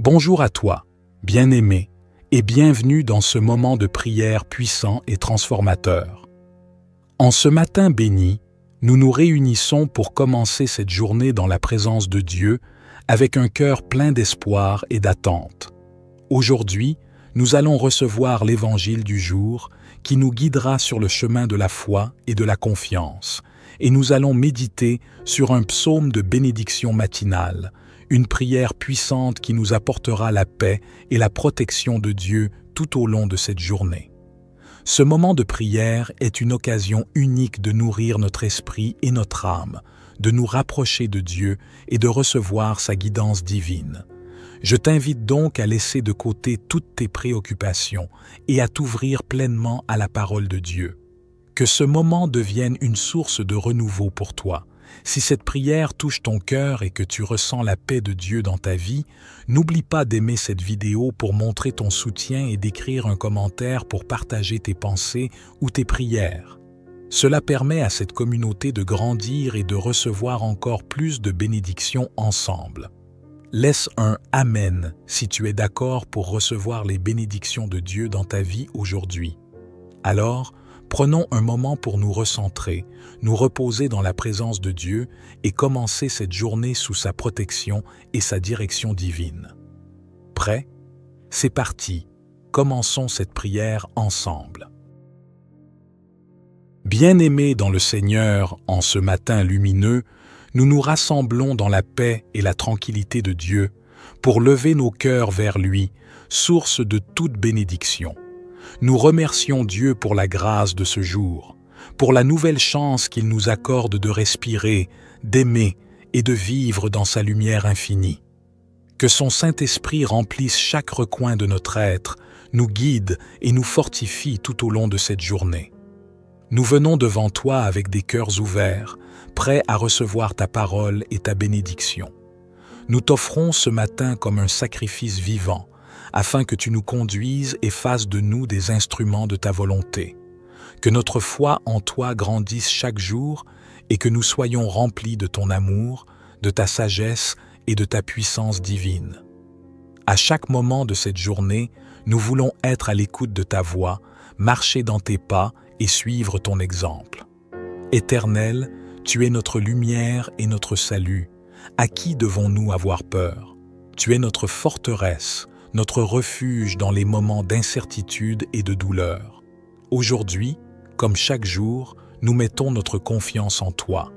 Bonjour à toi, bien-aimé, et bienvenue dans ce moment de prière puissant et transformateur. En ce matin béni, nous nous réunissons pour commencer cette journée dans la présence de Dieu avec un cœur plein d'espoir et d'attente. Aujourd'hui, nous allons recevoir l'Évangile du jour qui nous guidera sur le chemin de la foi et de la confiance, et nous allons méditer sur un psaume de bénédiction matinale, une prière puissante qui nous apportera la paix et la protection de Dieu tout au long de cette journée. Ce moment de prière est une occasion unique de nourrir notre esprit et notre âme, de nous rapprocher de Dieu et de recevoir sa guidance divine. Je t'invite donc à laisser de côté toutes tes préoccupations et à t'ouvrir pleinement à la parole de Dieu. Que ce moment devienne une source de renouveau pour toi. Si cette prière touche ton cœur et que tu ressens la paix de Dieu dans ta vie, n'oublie pas d'aimer cette vidéo pour montrer ton soutien et d'écrire un commentaire pour partager tes pensées ou tes prières. Cela permet à cette communauté de grandir et de recevoir encore plus de bénédictions ensemble. Laisse un « Amen » si tu es d'accord pour recevoir les bénédictions de Dieu dans ta vie aujourd'hui. Alors, prenons un moment pour nous recentrer, nous reposer dans la présence de Dieu et commencer cette journée sous sa protection et sa direction divine. Prêt? C'est parti, commençons cette prière ensemble. Bien-aimés dans le Seigneur, en ce matin lumineux, nous nous rassemblons dans la paix et la tranquillité de Dieu pour lever nos cœurs vers lui, source de toute bénédiction. Nous remercions Dieu pour la grâce de ce jour, pour la nouvelle chance qu'il nous accorde de respirer, d'aimer et de vivre dans sa lumière infinie. Que son Saint-Esprit remplisse chaque recoin de notre être, nous guide et nous fortifie tout au long de cette journée. Nous venons devant toi avec des cœurs ouverts, prêts à recevoir ta parole et ta bénédiction. Nous t'offrons ce matin comme un sacrifice vivant, afin que tu nous conduises et fasses de nous des instruments de ta volonté. Que notre foi en toi grandisse chaque jour et que nous soyons remplis de ton amour, de ta sagesse et de ta puissance divine. À chaque moment de cette journée, nous voulons être à l'écoute de ta voix, marcher dans tes pas et suivre ton exemple. Éternel, tu es notre lumière et notre salut. À qui devons-nous avoir peur? Tu es notre forteresse, notre refuge dans les moments d'incertitude et de douleur. Aujourd'hui, comme chaque jour, nous mettons notre confiance en toi.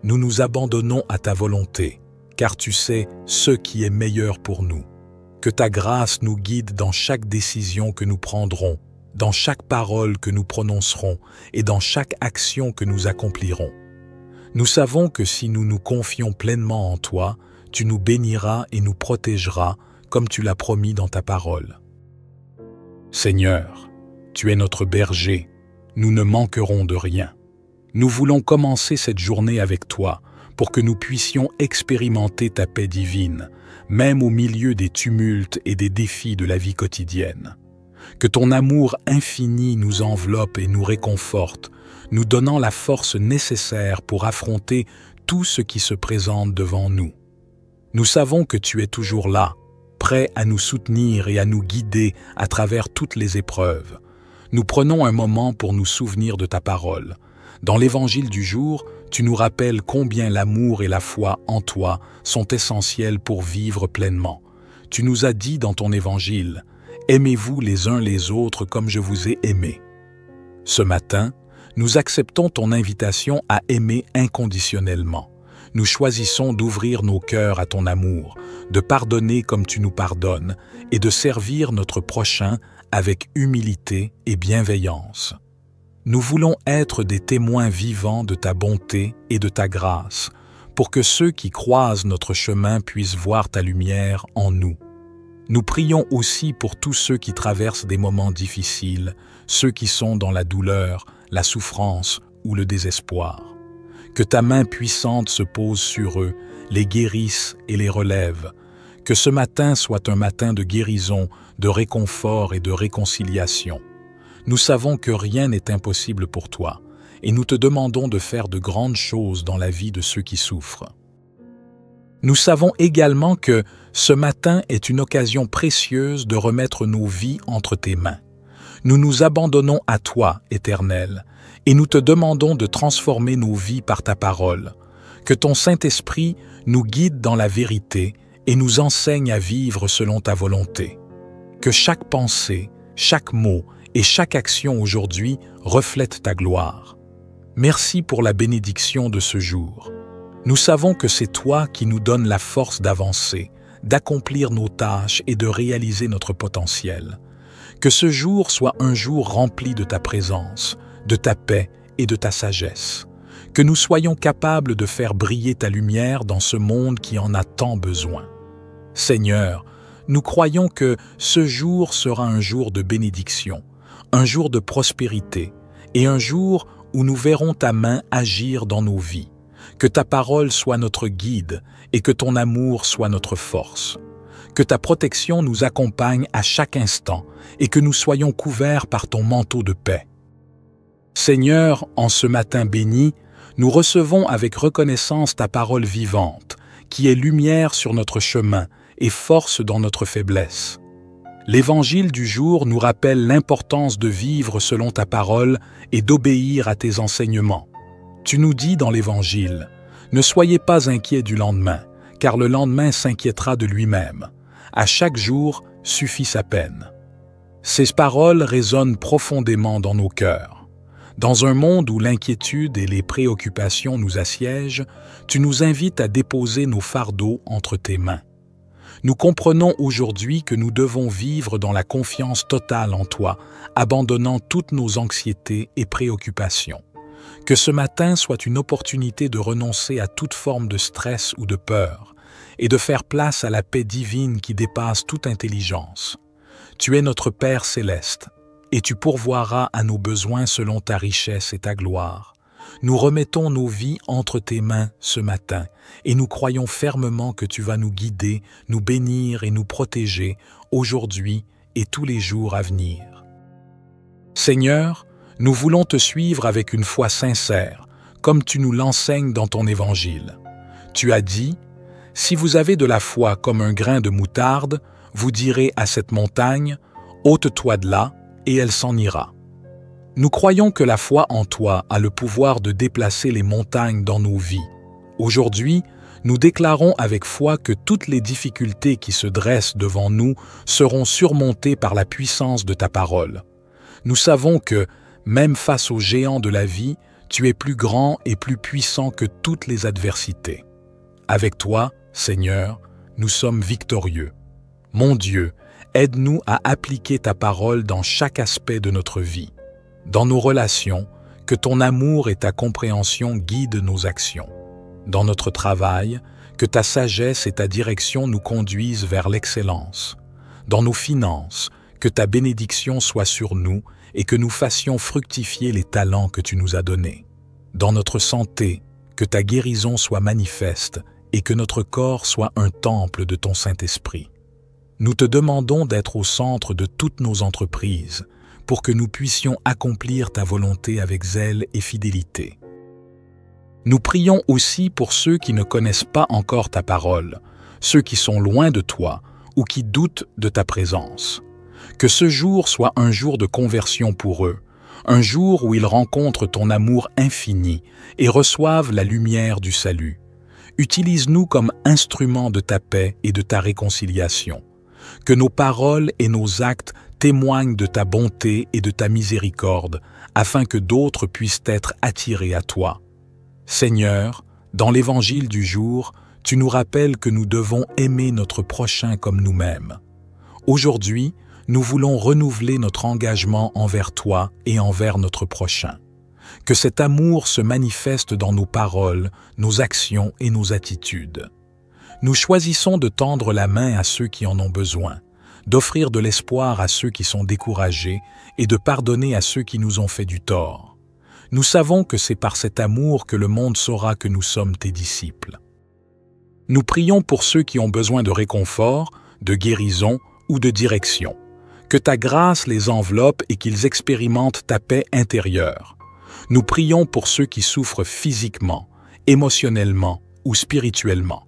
Nous nous abandonnons à ta volonté, car tu sais ce qui est meilleur pour nous. Que ta grâce nous guide dans chaque décision que nous prendrons, dans chaque parole que nous prononcerons et dans chaque action que nous accomplirons. Nous savons que si nous nous confions pleinement en toi, tu nous béniras et nous protégeras comme tu l'as promis dans ta parole. Seigneur, tu es notre berger, nous ne manquerons de rien. Nous voulons commencer cette journée avec toi pour que nous puissions expérimenter ta paix divine, même au milieu des tumultes et des défis de la vie quotidienne. Que ton amour infini nous enveloppe et nous réconforte, nous donnant la force nécessaire pour affronter tout ce qui se présente devant nous. Nous savons que tu es toujours là, prêt à nous soutenir et à nous guider à travers toutes les épreuves. Nous prenons un moment pour nous souvenir de ta parole. Dans l'Évangile du jour, tu nous rappelles combien l'amour et la foi en toi sont essentiels pour vivre pleinement. Tu nous as dit dans ton Évangile, « Aimez-vous les uns les autres comme je vous ai aimés. » Ce matin, nous acceptons ton invitation à aimer inconditionnellement. Nous choisissons d'ouvrir nos cœurs à ton amour, de pardonner comme tu nous pardonnes et de servir notre prochain avec humilité et bienveillance. Nous voulons être des témoins vivants de ta bonté et de ta grâce, pour que ceux qui croisent notre chemin puissent voir ta lumière en nous. Nous prions aussi pour tous ceux qui traversent des moments difficiles, ceux qui sont dans la douleur, la souffrance ou le désespoir. Que ta main puissante se pose sur eux, les guérisse et les relève. Que ce matin soit un matin de guérison, de réconfort et de réconciliation. Nous savons que rien n'est impossible pour toi, et nous te demandons de faire de grandes choses dans la vie de ceux qui souffrent. Nous savons également que ce matin est une occasion précieuse de remettre nos vies entre tes mains. Nous nous abandonnons à toi, Éternel, et nous te demandons de transformer nos vies par ta parole. Que ton Saint-Esprit nous guide dans la vérité et nous enseigne à vivre selon ta volonté. Que chaque pensée, chaque mot et chaque action aujourd'hui reflète ta gloire. Merci pour la bénédiction de ce jour. Nous savons que c'est toi qui nous donnes la force d'avancer, d'accomplir nos tâches et de réaliser notre potentiel. Que ce jour soit un jour rempli de ta présence, de ta paix et de ta sagesse. Que nous soyons capables de faire briller ta lumière dans ce monde qui en a tant besoin. Seigneur, nous croyons que ce jour sera un jour de bénédiction, un jour de prospérité et un jour où nous verrons ta main agir dans nos vies. Que ta parole soit notre guide et que ton amour soit notre force. Que ta protection nous accompagne à chaque instant et que nous soyons couverts par ton manteau de paix. Seigneur, en ce matin béni, nous recevons avec reconnaissance ta parole vivante, qui est lumière sur notre chemin et force dans notre faiblesse. L'Évangile du jour nous rappelle l'importance de vivre selon ta parole et d'obéir à tes enseignements. Tu nous dis dans l'Évangile, « Ne soyez pas inquiets du lendemain, car le lendemain s'inquiétera de lui-même. À chaque jour suffit sa peine. » Ces paroles résonnent profondément dans nos cœurs. Dans un monde où l'inquiétude et les préoccupations nous assiègent, tu nous invites à déposer nos fardeaux entre tes mains. Nous comprenons aujourd'hui que nous devons vivre dans la confiance totale en toi, abandonnant toutes nos anxiétés et préoccupations. Que ce matin soit une opportunité de renoncer à toute forme de stress ou de peur et de faire place à la paix divine qui dépasse toute intelligence. Tu es notre Père céleste et tu pourvoiras à nos besoins selon ta richesse et ta gloire. Nous remettons nos vies entre tes mains ce matin et nous croyons fermement que tu vas nous guider, nous bénir et nous protéger aujourd'hui et tous les jours à venir. Seigneur, nous voulons te suivre avec une foi sincère, comme tu nous l'enseignes dans ton Évangile. Tu as dit, « Si vous avez de la foi comme un grain de moutarde, vous direz à cette montagne, « Ôte-toi de là », et elle s'en ira. » Nous croyons que la foi en toi a le pouvoir de déplacer les montagnes dans nos vies. Aujourd'hui, nous déclarons avec foi que toutes les difficultés qui se dressent devant nous seront surmontées par la puissance de ta parole. Nous savons que, même face aux géants de la vie, tu es plus grand et plus puissant que toutes les adversités. Avec toi, Seigneur, nous sommes victorieux. Mon Dieu, aide-nous à appliquer ta parole dans chaque aspect de notre vie. Dans nos relations, que ton amour et ta compréhension guident nos actions. Dans notre travail, que ta sagesse et ta direction nous conduisent vers l'excellence. Dans nos finances, que ta bénédiction soit sur nous et que nous fassions fructifier les talents que tu nous as donnés. Dans notre santé, que ta guérison soit manifeste et que notre corps soit un temple de ton Saint-Esprit. Nous te demandons d'être au centre de toutes nos entreprises pour que nous puissions accomplir ta volonté avec zèle et fidélité. Nous prions aussi pour ceux qui ne connaissent pas encore ta parole, ceux qui sont loin de toi ou qui doutent de ta présence. Que ce jour soit un jour de conversion pour eux, un jour où ils rencontrent ton amour infini et reçoivent la lumière du salut. Utilise-nous comme instruments de ta paix et de ta réconciliation. Que nos paroles et nos actes témoignent de ta bonté et de ta miséricorde, afin que d'autres puissent être attirés à toi. Seigneur, dans l'Évangile du jour, tu nous rappelles que nous devons aimer notre prochain comme nous-mêmes. Aujourd'hui, nous voulons renouveler notre engagement envers toi et envers notre prochain. Que cet amour se manifeste dans nos paroles, nos actions et nos attitudes. Nous choisissons de tendre la main à ceux qui en ont besoin, d'offrir de l'espoir à ceux qui sont découragés et de pardonner à ceux qui nous ont fait du tort. Nous savons que c'est par cet amour que le monde saura que nous sommes tes disciples. Nous prions pour ceux qui ont besoin de réconfort, de guérison ou de direction. Que ta grâce les enveloppe et qu'ils expérimentent ta paix intérieure. Nous prions pour ceux qui souffrent physiquement, émotionnellement ou spirituellement.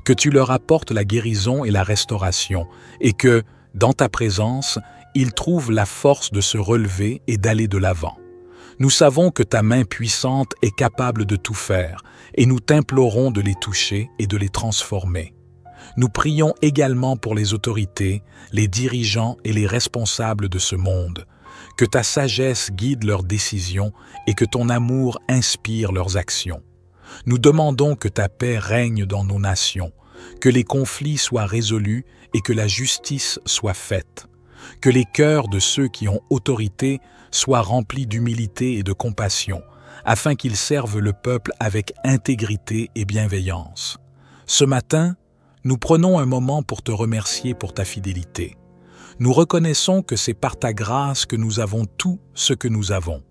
que tu leur apportes la guérison et la restauration, et que, dans ta présence, ils trouvent la force de se relever et d'aller de l'avant. Nous savons que ta main puissante est capable de tout faire, et nous t'implorons de les toucher et de les transformer. Nous prions également pour les autorités, les dirigeants et les responsables de ce monde, que ta sagesse guide leurs décisions et que ton amour inspire leurs actions. Nous demandons que ta paix règne dans nos nations, que les conflits soient résolus et que la justice soit faite, que les cœurs de ceux qui ont autorité soient remplis d'humilité et de compassion, afin qu'ils servent le peuple avec intégrité et bienveillance. Ce matin, nous prenons un moment pour te remercier pour ta fidélité. Nous reconnaissons que c'est par ta grâce que nous avons tout ce que nous avons.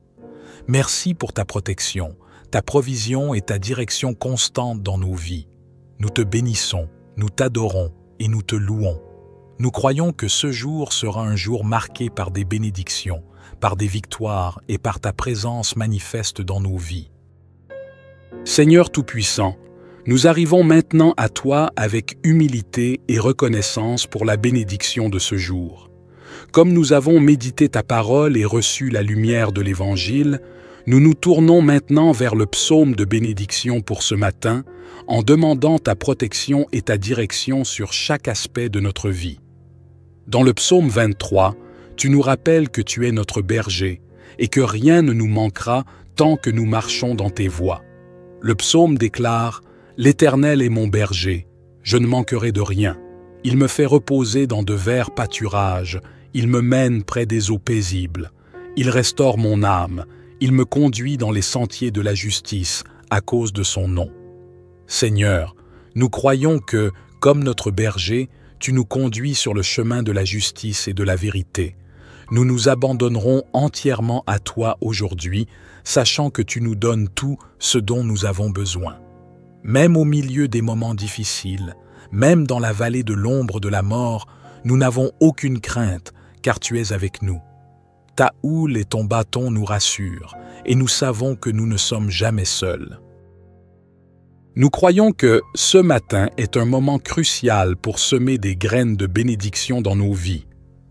Merci pour ta protection, ta provision et ta direction constante dans nos vies. Nous te bénissons, nous t'adorons et nous te louons. Nous croyons que ce jour sera un jour marqué par des bénédictions, par des victoires et par ta présence manifeste dans nos vies. Seigneur Tout-Puissant, nous arrivons maintenant à toi avec humilité et reconnaissance pour la bénédiction de ce jour. Comme nous avons médité ta parole et reçu la lumière de l'Évangile, nous nous tournons maintenant vers le psaume de bénédiction pour ce matin, en demandant ta protection et ta direction sur chaque aspect de notre vie. Dans le psaume 23, tu nous rappelles que tu es notre berger et que rien ne nous manquera tant que nous marchons dans tes voies. Le psaume déclare « L'Éternel est mon berger, je ne manquerai de rien. Il me fait reposer dans de verts pâturages, il me mène près des eaux paisibles. Il restaure mon âme, il me conduit dans les sentiers de la justice à cause de son nom. » Seigneur, nous croyons que, comme notre berger, tu nous conduis sur le chemin de la justice et de la vérité. Nous nous abandonnerons entièrement à toi aujourd'hui, sachant que tu nous donnes tout ce dont nous avons besoin. Même au milieu des moments difficiles, même dans la vallée de l'ombre de la mort, nous n'avons aucune crainte, car tu es avec nous. Ta houle et ton bâton nous rassurent, et nous savons que nous ne sommes jamais seuls. Nous croyons que ce matin est un moment crucial pour semer des graines de bénédiction dans nos vies.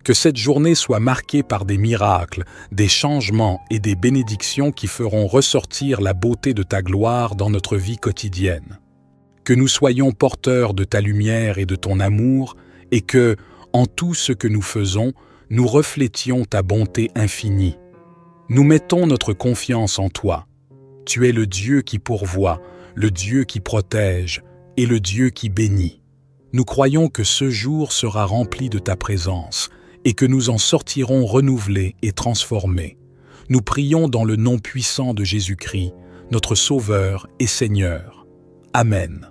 Que cette journée soit marquée par des miracles, des changements et des bénédictions qui feront ressortir la beauté de ta gloire dans notre vie quotidienne. Que nous soyons porteurs de ta lumière et de ton amour et que, en tout ce que nous faisons, nous reflétions ta bonté infinie. Nous mettons notre confiance en toi. Tu es le Dieu qui pourvoit, le Dieu qui protège et le Dieu qui bénit. Nous croyons que ce jour sera rempli de ta présence et que nous en sortirons renouvelés et transformés. Nous prions dans le nom puissant de Jésus-Christ, notre Sauveur et Seigneur. Amen.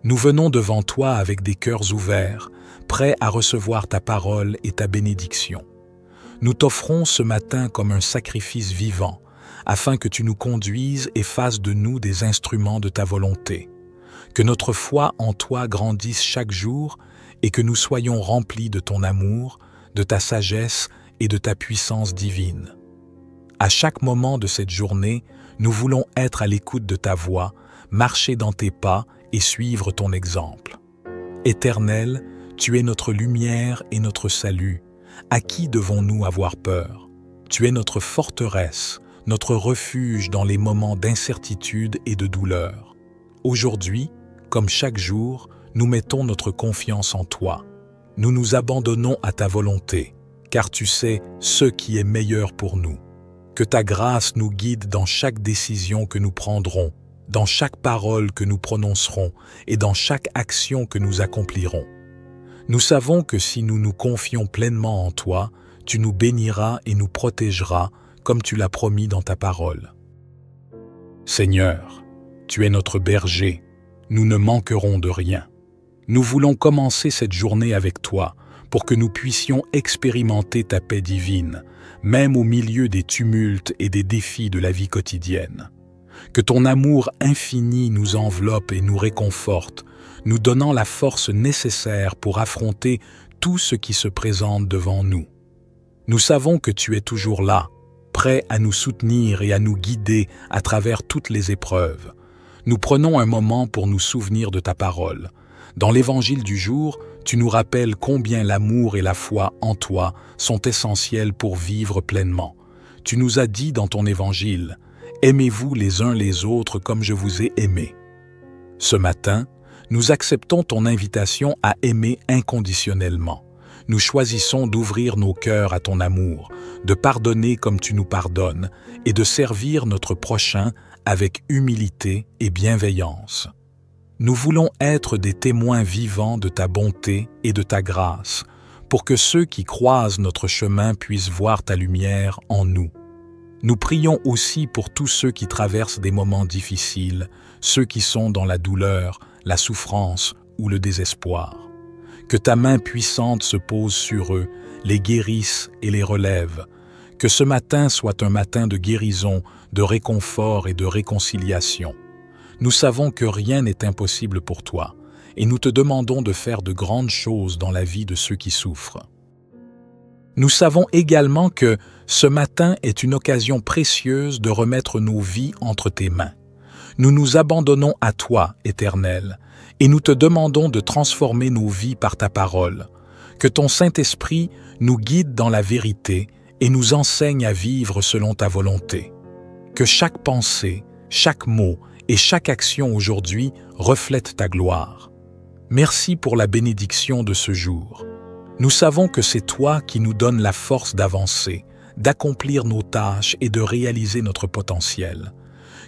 Nous venons devant toi avec des cœurs ouverts, prêts à recevoir ta parole et ta bénédiction. Nous t'offrons ce matin comme un sacrifice vivant, afin que tu nous conduises et fasses de nous des instruments de ta volonté. Que notre foi en toi grandisse chaque jour et que nous soyons remplis de ton amour, de ta sagesse et de ta puissance divine. À chaque moment de cette journée, nous voulons être à l'écoute de ta voix, marcher dans tes pas et suivre ton exemple. Éternel, tu es notre lumière et notre salut. À qui devons-nous avoir peur? Tu es notre forteresse, notre refuge dans les moments d'incertitude et de douleur. Aujourd'hui, comme chaque jour, nous mettons notre confiance en toi. Nous nous abandonnons à ta volonté, car tu sais ce qui est meilleur pour nous. Que ta grâce nous guide dans chaque décision que nous prendrons, dans chaque parole que nous prononcerons et dans chaque action que nous accomplirons. Nous savons que si nous nous confions pleinement en toi, tu nous béniras et nous protégeras comme tu l'as promis dans ta parole. Seigneur, tu es notre berger, nous ne manquerons de rien. Nous voulons commencer cette journée avec toi pour que nous puissions expérimenter ta paix divine, même au milieu des tumultes et des défis de la vie quotidienne. Que ton amour infini nous enveloppe et nous réconforte, nous donnant la force nécessaire pour affronter tout ce qui se présente devant nous. Nous savons que tu es toujours là, prêt à nous soutenir et à nous guider à travers toutes les épreuves. Nous prenons un moment pour nous souvenir de ta parole. Dans l'Évangile du jour, tu nous rappelles combien l'amour et la foi en toi sont essentiels pour vivre pleinement. Tu nous as dit dans ton Évangile, « Aimez-vous les uns les autres comme je vous ai aimés. » Ce matin, nous acceptons ton invitation à aimer inconditionnellement. Nous choisissons d'ouvrir nos cœurs à ton amour, de pardonner comme tu nous pardonnes et de servir notre prochain avec humilité et bienveillance. Nous voulons être des témoins vivants de ta bonté et de ta grâce, pour que ceux qui croisent notre chemin puissent voir ta lumière en nous. Nous prions aussi pour tous ceux qui traversent des moments difficiles, ceux qui sont dans la douleur, la souffrance ou le désespoir. Que ta main puissante se pose sur eux, les guérisse et les relève. Que ce matin soit un matin de guérison, de réconfort et de réconciliation. Nous savons que rien n'est impossible pour toi, et nous te demandons de faire de grandes choses dans la vie de ceux qui souffrent. Nous savons également que ce matin est une occasion précieuse de remettre nos vies entre tes mains. Nous nous abandonnons à toi, Éternel, et nous te demandons de transformer nos vies par ta parole. Que ton Saint-Esprit nous guide dans la vérité et nous enseigne à vivre selon ta volonté. Que chaque pensée, chaque mot et chaque action aujourd'hui reflète ta gloire. Merci pour la bénédiction de ce jour. Nous savons que c'est toi qui nous donnes la force d'avancer, d'accomplir nos tâches et de réaliser notre potentiel.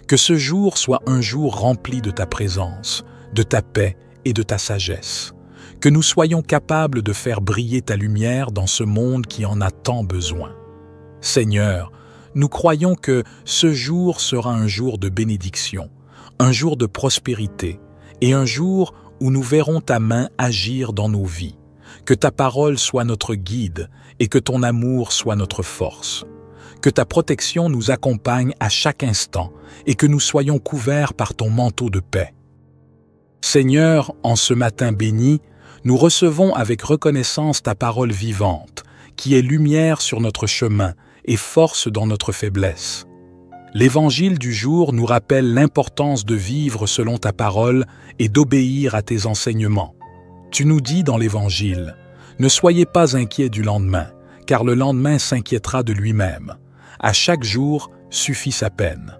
Que ce jour soit un jour rempli de ta présence, de ta paix et de ta sagesse. Que nous soyons capables de faire briller ta lumière dans ce monde qui en a tant besoin. Seigneur, nous croyons que ce jour sera un jour de bénédiction, un jour de prospérité et un jour où nous verrons ta main agir dans nos vies. Que ta parole soit notre guide et que ton amour soit notre force. Que ta protection nous accompagne à chaque instant et que nous soyons couverts par ton manteau de paix. Seigneur, en ce matin béni, nous recevons avec reconnaissance ta parole vivante, qui est lumière sur notre chemin et force dans notre faiblesse. L'Évangile du jour nous rappelle l'importance de vivre selon ta parole et d'obéir à tes enseignements. Tu nous dis dans l'Évangile, « Ne soyez pas inquiets du lendemain, car le lendemain s'inquiétera de lui-même. À chaque jour suffit sa peine. »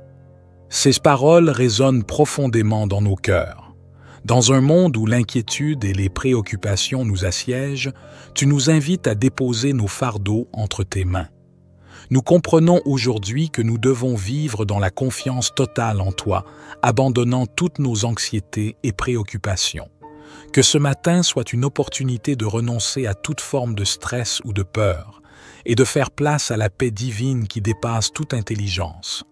Ces paroles résonnent profondément dans nos cœurs. Dans un monde où l'inquiétude et les préoccupations nous assiègent, tu nous invites à déposer nos fardeaux entre tes mains. Nous comprenons aujourd'hui que nous devons vivre dans la confiance totale en toi, abandonnant toutes nos anxiétés et préoccupations. Que ce matin soit une opportunité de renoncer à toute forme de stress ou de peur, et de faire place à la paix divine qui dépasse toute intelligence.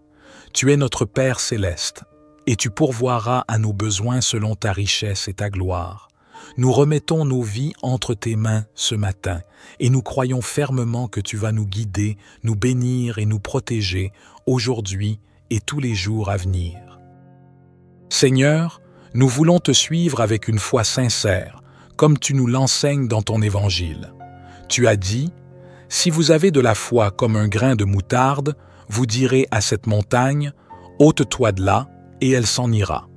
Tu es notre Père céleste, et tu pourvoiras à nos besoins selon ta richesse et ta gloire. Nous remettons nos vies entre tes mains ce matin, et nous croyons fermement que tu vas nous guider, nous bénir et nous protéger aujourd'hui et tous les jours à venir. Seigneur, nous voulons te suivre avec une foi sincère, comme tu nous l'enseignes dans ton Évangile. Tu as dit, « Si vous avez de la foi comme un grain de moutarde, vous direz à cette montagne, « Ôte-toi de là », et elle s'en ira. »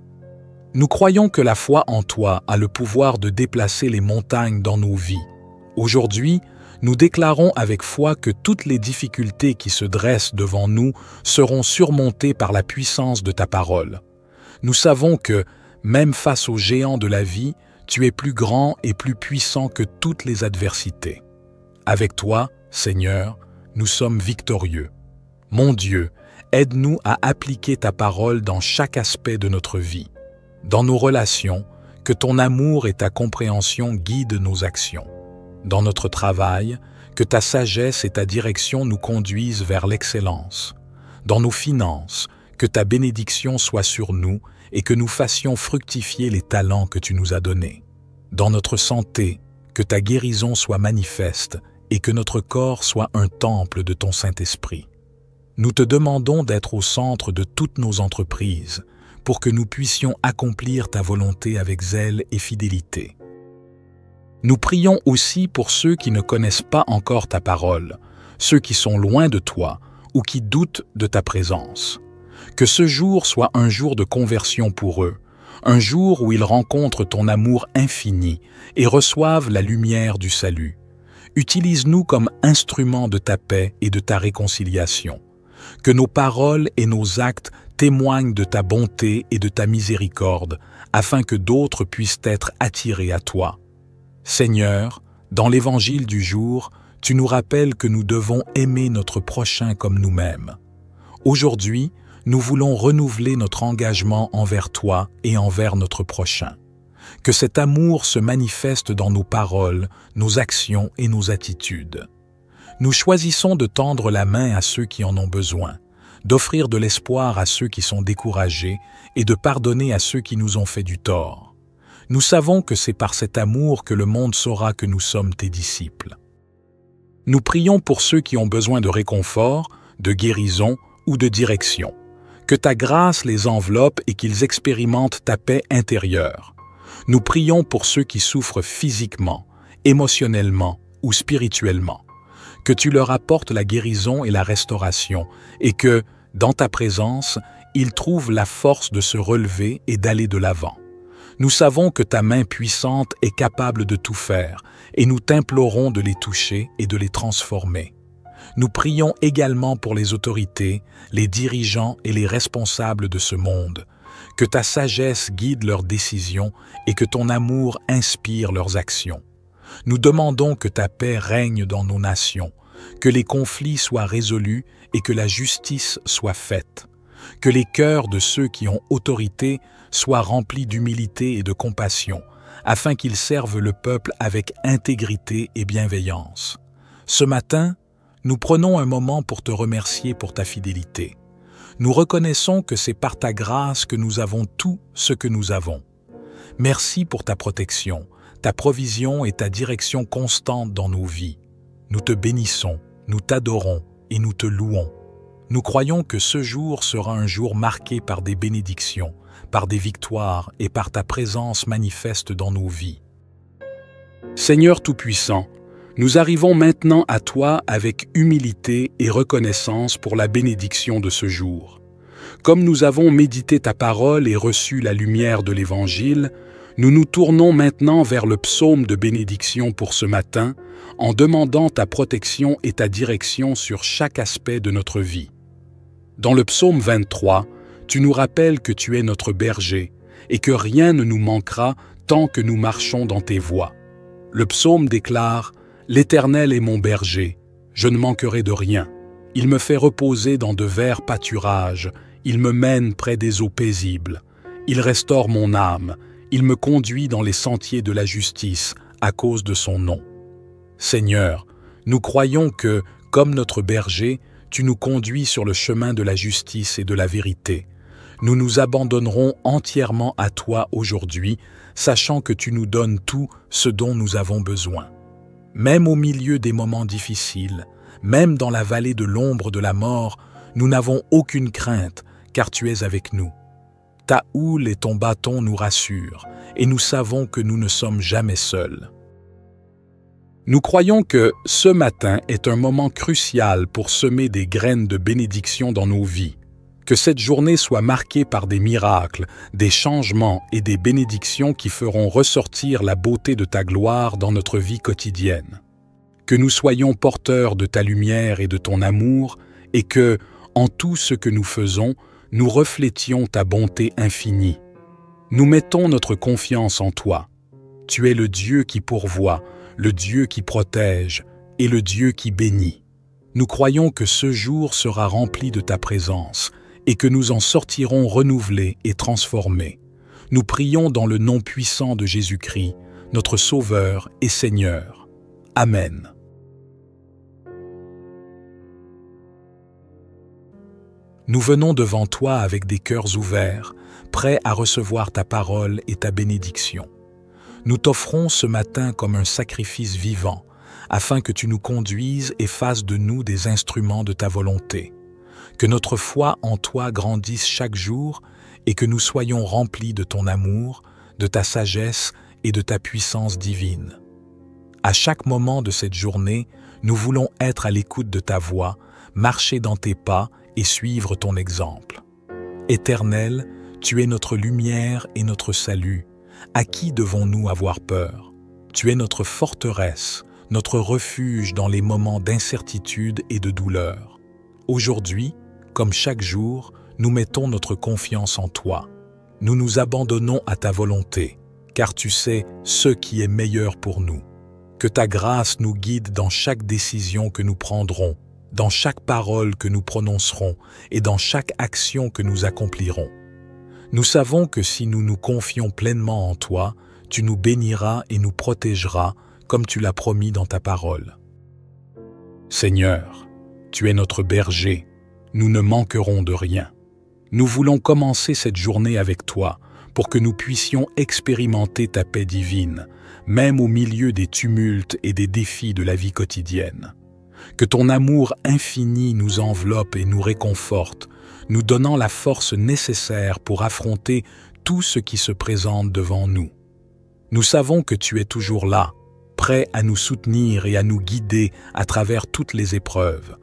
Nous croyons que la foi en toi a le pouvoir de déplacer les montagnes dans nos vies. Aujourd'hui, nous déclarons avec foi que toutes les difficultés qui se dressent devant nous seront surmontées par la puissance de ta parole. Nous savons que, même face aux géants de la vie, tu es plus grand et plus puissant que toutes les adversités. Avec toi, Seigneur, nous sommes victorieux. Mon Dieu, aide-nous à appliquer ta parole dans chaque aspect de notre vie. Dans nos relations, que ton amour et ta compréhension guident nos actions. Dans notre travail, que ta sagesse et ta direction nous conduisent vers l'excellence. Dans nos finances, que ta bénédiction soit sur nous et que nous fassions fructifier les talents que tu nous as donnés. Dans notre santé, que ta guérison soit manifeste et que notre corps soit un temple de ton Saint-Esprit. Nous te demandons d'être au centre de toutes nos entreprises pour que nous puissions accomplir ta volonté avec zèle et fidélité. Nous prions aussi pour ceux qui ne connaissent pas encore ta parole, ceux qui sont loin de toi ou qui doutent de ta présence. Que ce jour soit un jour de conversion pour eux, un jour où ils rencontrent ton amour infini et reçoivent la lumière du salut. Utilise-nous comme instruments de ta paix et de ta réconciliation. Que nos paroles et nos actes témoignent de ta bonté et de ta miséricorde, afin que d'autres puissent être attirés à toi. Seigneur, dans l'Évangile du jour, tu nous rappelles que nous devons aimer notre prochain comme nous-mêmes. Aujourd'hui, nous voulons renouveler notre engagement envers toi et envers notre prochain. Que cet amour se manifeste dans nos paroles, nos actions et nos attitudes. Nous choisissons de tendre la main à ceux qui en ont besoin, d'offrir de l'espoir à ceux qui sont découragés et de pardonner à ceux qui nous ont fait du tort. Nous savons que c'est par cet amour que le monde saura que nous sommes tes disciples. Nous prions pour ceux qui ont besoin de réconfort, de guérison ou de direction. Que ta grâce les enveloppe et qu'ils expérimentent ta paix intérieure. Nous prions pour ceux qui souffrent physiquement, émotionnellement ou spirituellement. Que tu leur apportes la guérison et la restauration et que, dans ta présence, ils trouvent la force de se relever et d'aller de l'avant. Nous savons que ta main puissante est capable de tout faire et nous t'implorons de les toucher et de les transformer. Nous prions également pour les autorités, les dirigeants et les responsables de ce monde. Que ta sagesse guide leurs décisions et que ton amour inspire leurs actions. Nous demandons que ta paix règne dans nos nations, que les conflits soient résolus et que la justice soit faite. Que les cœurs de ceux qui ont autorité soient remplis d'humilité et de compassion, afin qu'ils servent le peuple avec intégrité et bienveillance. Ce matin, nous prenons un moment pour te remercier pour ta fidélité. Nous reconnaissons que c'est par ta grâce que nous avons tout ce que nous avons. Merci pour ta protection, ta provision et ta direction constante dans nos vies. Nous te bénissons, nous t'adorons et nous te louons. Nous croyons que ce jour sera un jour marqué par des bénédictions, par des victoires et par ta présence manifeste dans nos vies. Seigneur Tout-Puissant, nous arrivons maintenant à toi avec humilité et reconnaissance pour la bénédiction de ce jour. Comme nous avons médité ta parole et reçu la lumière de l'Évangile, nous nous tournons maintenant vers le psaume de bénédiction pour ce matin, en demandant ta protection et ta direction sur chaque aspect de notre vie. Dans le psaume 23, tu nous rappelles que tu es notre berger et que rien ne nous manquera tant que nous marchons dans tes voies. Le psaume déclare « L'Éternel est mon berger, je ne manquerai de rien. Il me fait reposer dans de verts pâturages, il me mène près des eaux paisibles. Il restaure mon âme, il me conduit dans les sentiers de la justice à cause de son nom. » Seigneur, nous croyons que, comme notre berger, tu nous conduis sur le chemin de la justice et de la vérité. Nous nous abandonnerons entièrement à toi aujourd'hui, sachant que tu nous donnes tout ce dont nous avons besoin. Même au milieu des moments difficiles, même dans la vallée de l'ombre de la mort, nous n'avons aucune crainte, car tu es avec nous. Ta houle et ton bâton nous rassurent, et nous savons que nous ne sommes jamais seuls. Nous croyons que ce matin est un moment crucial pour semer des graines de bénédiction dans nos vies. Que cette journée soit marquée par des miracles, des changements et des bénédictions qui feront ressortir la beauté de ta gloire dans notre vie quotidienne. Que nous soyons porteurs de ta lumière et de ton amour et que, en tout ce que nous faisons, nous reflétions ta bonté infinie. Nous mettons notre confiance en toi. Tu es le Dieu qui pourvoit, le Dieu qui protège et le Dieu qui bénit. Nous croyons que ce jour sera rempli de ta présence et que nous en sortirons renouvelés et transformés. Nous prions dans le nom puissant de Jésus-Christ, notre Sauveur et Seigneur. Amen. Nous venons devant toi avec des cœurs ouverts, prêts à recevoir ta parole et ta bénédiction. Nous t'offrons ce matin comme un sacrifice vivant, afin que tu nous conduises et fasses de nous des instruments de ta volonté. Que notre foi en toi grandisse chaque jour et que nous soyons remplis de ton amour, de ta sagesse et de ta puissance divine. À chaque moment de cette journée, nous voulons être à l'écoute de ta voix, marcher dans tes pas et suivre ton exemple. Éternel, tu es notre lumière et notre salut. À qui devons-nous avoir peur? Tu es notre forteresse, notre refuge dans les moments d'incertitude et de douleur. Aujourd'hui, comme chaque jour, nous mettons notre confiance en toi. Nous nous abandonnons à ta volonté, car tu sais ce qui est meilleur pour nous. Que ta grâce nous guide dans chaque décision que nous prendrons, dans chaque parole que nous prononcerons et dans chaque action que nous accomplirons. Nous savons que si nous nous confions pleinement en toi, tu nous béniras et nous protégeras comme tu l'as promis dans ta parole. Seigneur, tu es notre berger, nous ne manquerons de rien. Nous voulons commencer cette journée avec toi pour que nous puissions expérimenter ta paix divine, même au milieu des tumultes et des défis de la vie quotidienne. Que ton amour infini nous enveloppe et nous réconforte, nous donnant la force nécessaire pour affronter tout ce qui se présente devant nous. Nous savons que tu es toujours là, prêt à nous soutenir et à nous guider à travers toutes les épreuves.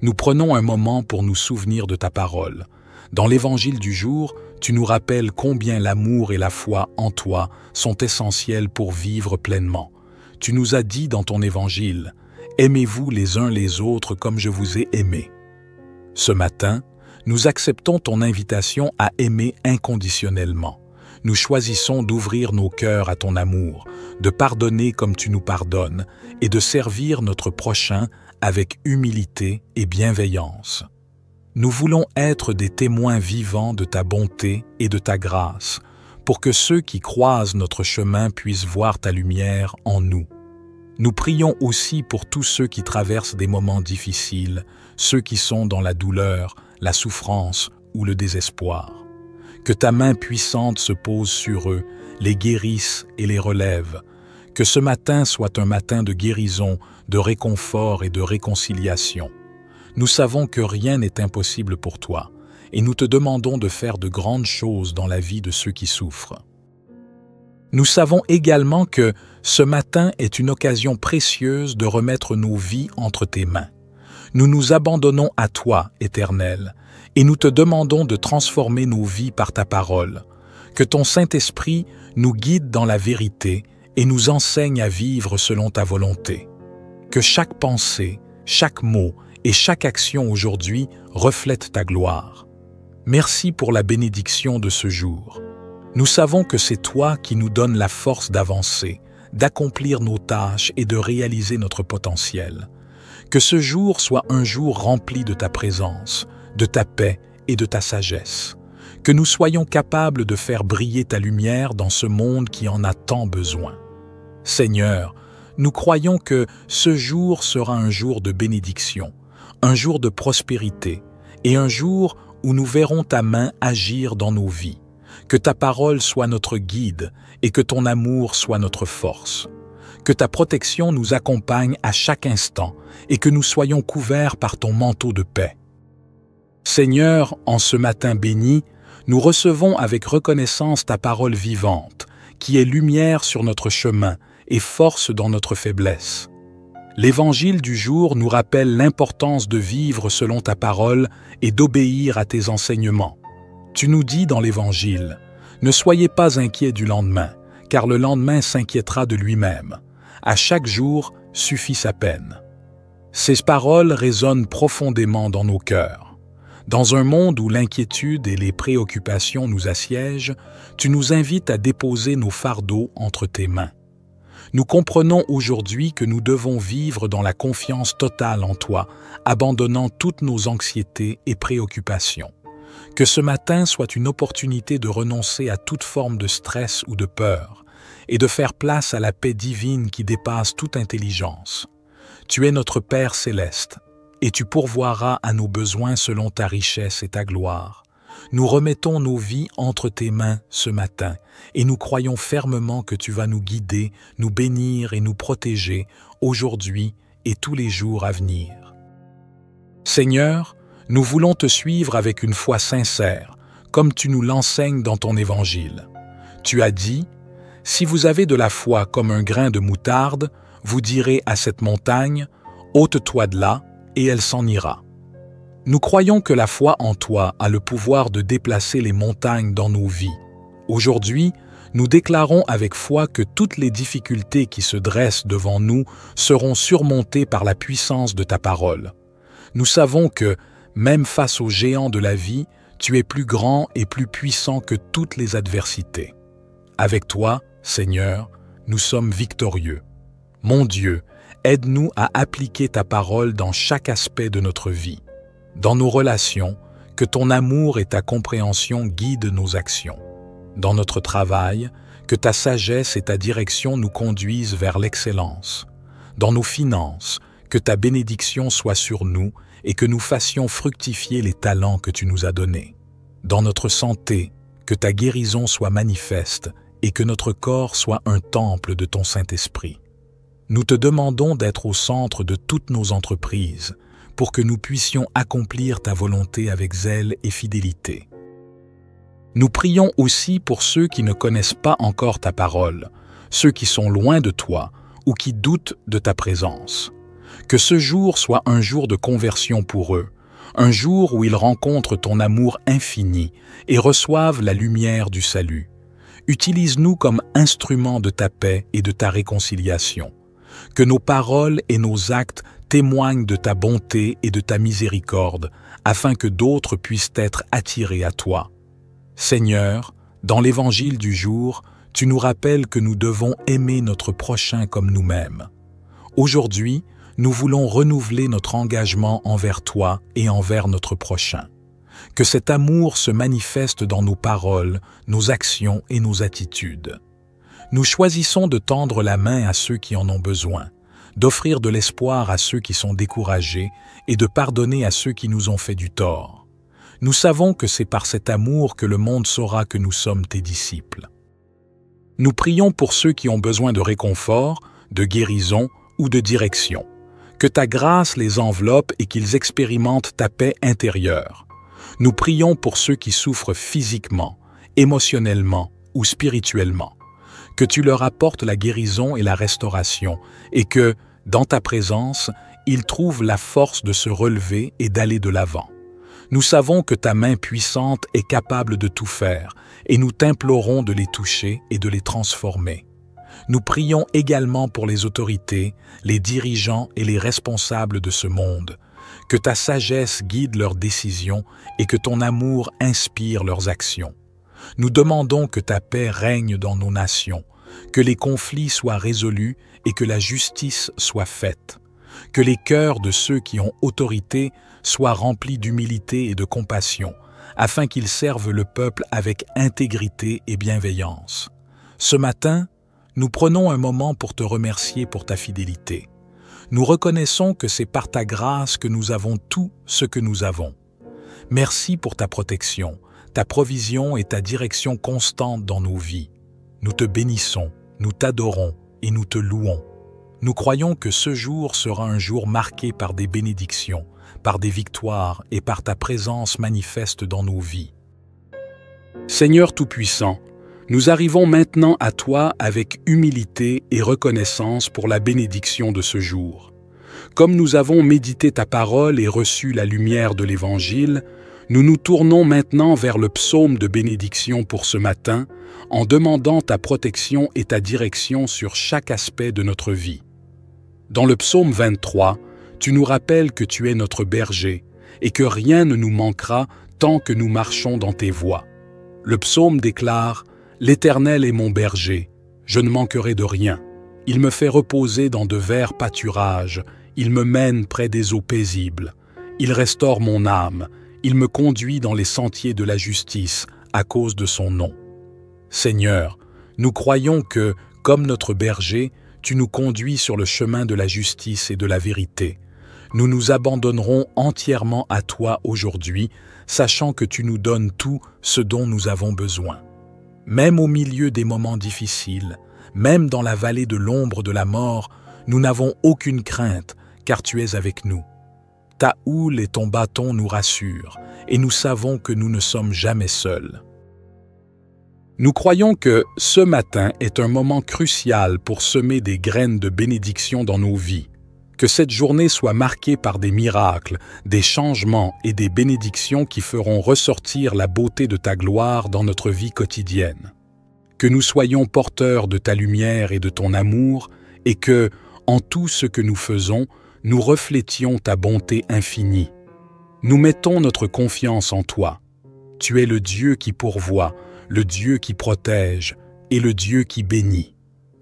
Nous prenons un moment pour nous souvenir de ta parole. Dans l'Évangile du jour, tu nous rappelles combien l'amour et la foi en toi sont essentiels pour vivre pleinement. Tu nous as dit dans ton Évangile, « Aimez-vous les uns les autres comme je vous ai aimés. » Ce matin, nous acceptons ton invitation à aimer inconditionnellement. Nous choisissons d'ouvrir nos cœurs à ton amour, de pardonner comme tu nous pardonnes et de servir notre prochain avec humilité et bienveillance. Nous voulons être des témoins vivants de ta bonté et de ta grâce, pour que ceux qui croisent notre chemin puissent voir ta lumière en nous. Nous prions aussi pour tous ceux qui traversent des moments difficiles, ceux qui sont dans la douleur, la souffrance ou le désespoir. Que ta main puissante se pose sur eux, les guérisse et les relève. Que ce matin soit un matin de guérison, de réconfort et de réconciliation. Nous savons que rien n'est impossible pour toi, et nous te demandons de faire de grandes choses dans la vie de ceux qui souffrent. Nous savons également que ce matin est une occasion précieuse de remettre nos vies entre tes mains. Nous nous abandonnons à toi, Éternel, et nous te demandons de transformer nos vies par ta parole. Que ton Saint-Esprit nous guide dans la vérité et nous enseigne à vivre selon ta volonté. Que chaque pensée, chaque mot et chaque action aujourd'hui reflète ta gloire. Merci pour la bénédiction de ce jour. Nous savons que c'est toi qui nous donnes la force d'avancer, d'accomplir nos tâches et de réaliser notre potentiel. Que ce jour soit un jour rempli de ta présence, de ta paix et de ta sagesse. Que nous soyons capables de faire briller ta lumière dans ce monde qui en a tant besoin. Seigneur, nous croyons que ce jour sera un jour de bénédiction, un jour de prospérité et un jour où nous verrons ta main agir dans nos vies. Que ta parole soit notre guide et que ton amour soit notre force. Que ta protection nous accompagne à chaque instant et que nous soyons couverts par ton manteau de paix. Seigneur, en ce matin béni, nous recevons avec reconnaissance ta parole vivante, qui est lumière sur notre chemin et force dans notre faiblesse. L'Évangile du jour nous rappelle l'importance de vivre selon ta parole et d'obéir à tes enseignements. Tu nous dis dans l'Évangile, « Ne soyez pas inquiets du lendemain, car le lendemain s'inquiétera de lui-même. À chaque jour suffit sa peine. » Ces paroles résonnent profondément dans nos cœurs. Dans un monde où l'inquiétude et les préoccupations nous assiègent, tu nous invites à déposer nos fardeaux entre tes mains. Nous comprenons aujourd'hui que nous devons vivre dans la confiance totale en toi, abandonnant toutes nos anxiétés et préoccupations. Que ce matin soit une opportunité de renoncer à toute forme de stress ou de peur et de faire place à la paix divine qui dépasse toute intelligence. Tu es notre Père céleste et tu pourvoiras à nos besoins selon ta richesse et ta gloire. Nous remettons nos vies entre tes mains ce matin et nous croyons fermement que tu vas nous guider, nous bénir et nous protéger aujourd'hui et tous les jours à venir. Seigneur, nous voulons te suivre avec une foi sincère, comme tu nous l'enseignes dans ton Évangile. Tu as dit, « Si vous avez de la foi comme un grain de moutarde, vous direz à cette montagne, « Ôte-toi de là » et elle s'en ira. Nous croyons que la foi en toi a le pouvoir de déplacer les montagnes dans nos vies. Aujourd'hui, nous déclarons avec foi que toutes les difficultés qui se dressent devant nous seront surmontées par la puissance de ta parole. Nous savons que, même face aux géants de la vie, tu es plus grand et plus puissant que toutes les adversités. Avec toi, Seigneur, nous sommes victorieux. Mon Dieu, aide-nous à appliquer ta parole dans chaque aspect de notre vie. Dans nos relations, que ton amour et ta compréhension guident nos actions. Dans notre travail, que ta sagesse et ta direction nous conduisent vers l'excellence. Dans nos finances, que ta bénédiction soit sur nous et que nous fassions fructifier les talents que tu nous as donnés. Dans notre santé, que ta guérison soit manifeste et que notre corps soit un temple de ton Saint-Esprit. Nous te demandons d'être au centre de toutes nos entreprises pour que nous puissions accomplir ta volonté avec zèle et fidélité. Nous prions aussi pour ceux qui ne connaissent pas encore ta parole, ceux qui sont loin de toi ou qui doutent de ta présence. Que ce jour soit un jour de conversion pour eux, un jour où ils rencontrent ton amour infini et reçoivent la lumière du salut. Utilise-nous comme instruments de ta paix et de ta réconciliation. Que nos paroles et nos actes témoignent de ta bonté et de ta miséricorde, afin que d'autres puissent être attirés à toi. Seigneur, dans l'Évangile du jour, tu nous rappelles que nous devons aimer notre prochain comme nous-mêmes. Aujourd'hui, nous voulons renouveler notre engagement envers toi et envers notre prochain. Que cet amour se manifeste dans nos paroles, nos actions et nos attitudes. Nous choisissons de tendre la main à ceux qui en ont besoin, d'offrir de l'espoir à ceux qui sont découragés et de pardonner à ceux qui nous ont fait du tort. Nous savons que c'est par cet amour que le monde saura que nous sommes tes disciples. Nous prions pour ceux qui ont besoin de réconfort, de guérison ou de direction. Que ta grâce les enveloppe et qu'ils expérimentent ta paix intérieure. Nous prions pour ceux qui souffrent physiquement, émotionnellement ou spirituellement. Que tu leur apportes la guérison et la restauration et que, dans ta présence, ils trouvent la force de se relever et d'aller de l'avant. Nous savons que ta main puissante est capable de tout faire et nous t'implorons de les toucher et de les transformer. Nous prions également pour les autorités, les dirigeants et les responsables de ce monde. Que ta sagesse guide leurs décisions et que ton amour inspire leurs actions. Nous demandons que ta paix règne dans nos nations, que les conflits soient résolus et que la justice soit faite. Que les cœurs de ceux qui ont autorité soient remplis d'humilité et de compassion, afin qu'ils servent le peuple avec intégrité et bienveillance. Ce matin, nous prenons un moment pour te remercier pour ta fidélité. Nous reconnaissons que c'est par ta grâce que nous avons tout ce que nous avons. Merci pour ta protection, ta provision et ta direction constante dans nos vies. Nous te bénissons, nous t'adorons et nous te louons. Nous croyons que ce jour sera un jour marqué par des bénédictions, par des victoires et par ta présence manifeste dans nos vies. Seigneur Tout-Puissant, nous arrivons maintenant à toi avec humilité et reconnaissance pour la bénédiction de ce jour. Comme nous avons médité ta parole et reçu la lumière de l'Évangile, nous nous tournons maintenant vers le psaume de bénédiction pour ce matin, en demandant ta protection et ta direction sur chaque aspect de notre vie. Dans le psaume 23, tu nous rappelles que tu es notre berger et que rien ne nous manquera tant que nous marchons dans tes voies. Le psaume déclare « L'Éternel est mon berger, je ne manquerai de rien. Il me fait reposer dans de verts pâturages, il me mène près des eaux paisibles. Il restaure mon âme, il me conduit dans les sentiers de la justice à cause de son nom. » Seigneur, nous croyons que, comme notre berger, tu nous conduis sur le chemin de la justice et de la vérité. Nous nous abandonnerons entièrement à toi aujourd'hui, sachant que tu nous donnes tout ce dont nous avons besoin. Même au milieu des moments difficiles, même dans la vallée de l'ombre de la mort, nous n'avons aucune crainte, car tu es avec nous. Ta houle et ton bâton nous rassurent, et nous savons que nous ne sommes jamais seuls. Nous croyons que ce matin est un moment crucial pour semer des graines de bénédiction dans nos vies. Que cette journée soit marquée par des miracles, des changements et des bénédictions qui feront ressortir la beauté de ta gloire dans notre vie quotidienne. Que nous soyons porteurs de ta lumière et de ton amour, et que, en tout ce que nous faisons, nous reflétions ta bonté infinie. Nous mettons notre confiance en toi. Tu es le Dieu qui pourvoit, le Dieu qui protège et le Dieu qui bénit.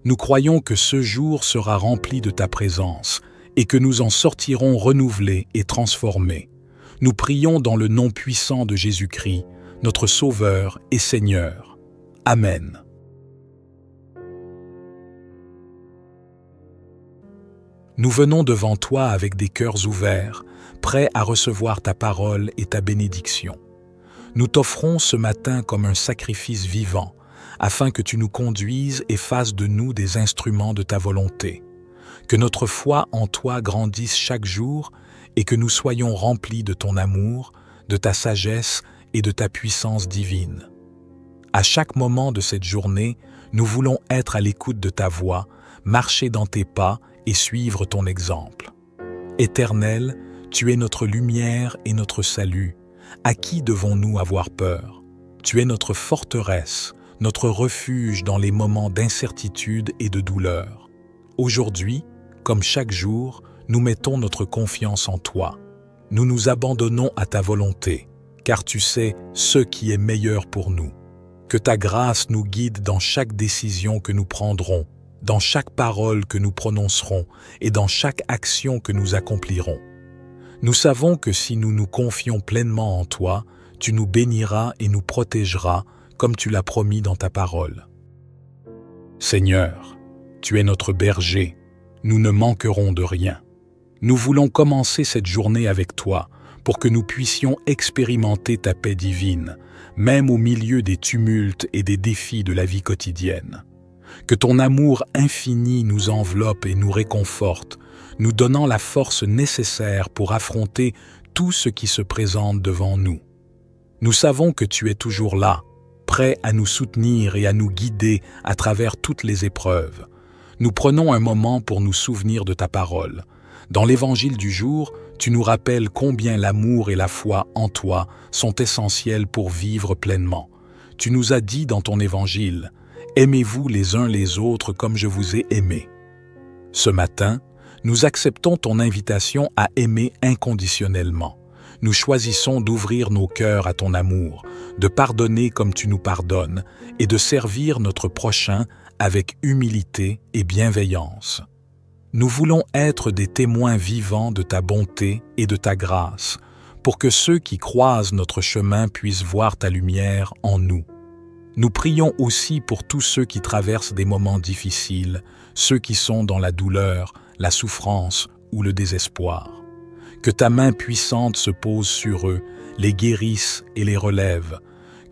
Nous croyons que ce jour sera rempli de ta présence et que nous en sortirons renouvelés et transformés. Nous prions dans le nom puissant de Jésus-Christ, notre Sauveur et Seigneur. Amen. Nous venons devant toi avec des cœurs ouverts, prêts à recevoir ta parole et ta bénédiction. Nous t'offrons ce matin comme un sacrifice vivant, afin que tu nous conduises et fasses de nous des instruments de ta volonté. Que notre foi en toi grandisse chaque jour et que nous soyons remplis de ton amour, de ta sagesse et de ta puissance divine. À chaque moment de cette journée, nous voulons être à l'écoute de ta voix, marcher dans tes pas et suivre ton exemple. Éternel, tu es notre lumière et notre salut. À qui devons-nous avoir peur? Tu es notre forteresse, notre refuge dans les moments d'incertitude et de douleur. Aujourd'hui, comme chaque jour, nous mettons notre confiance en toi. Nous nous abandonnons à ta volonté, car tu sais ce qui est meilleur pour nous. Que ta grâce nous guide dans chaque décision que nous prendrons, dans chaque parole que nous prononcerons et dans chaque action que nous accomplirons. Nous savons que si nous nous confions pleinement en toi, tu nous béniras et nous protégeras comme tu l'as promis dans ta parole. Seigneur, tu es notre berger, nous ne manquerons de rien. Nous voulons commencer cette journée avec toi pour que nous puissions expérimenter ta paix divine, même au milieu des tumultes et des défis de la vie quotidienne. Que ton amour infini nous enveloppe et nous réconforte, nous donnant la force nécessaire pour affronter tout ce qui se présente devant nous. Nous savons que tu es toujours là, prêt à nous soutenir et à nous guider à travers toutes les épreuves. Nous prenons un moment pour nous souvenir de ta parole. Dans l'Évangile du jour, tu nous rappelles combien l'amour et la foi en toi sont essentiels pour vivre pleinement. Tu nous as dit dans ton Évangile, « Aimez-vous les uns les autres comme je vous ai aimés. » Ce matin, nous acceptons ton invitation à aimer inconditionnellement. Nous choisissons d'ouvrir nos cœurs à ton amour, de pardonner comme tu nous pardonnes et de servir notre prochain avec humilité et bienveillance. Nous voulons être des témoins vivants de ta bonté et de ta grâce, pour que ceux qui croisent notre chemin puissent voir ta lumière en nous. Nous prions aussi pour tous ceux qui traversent des moments difficiles, ceux qui sont dans la douleur, la souffrance ou le désespoir. Que ta main puissante se pose sur eux, les guérisse et les relève.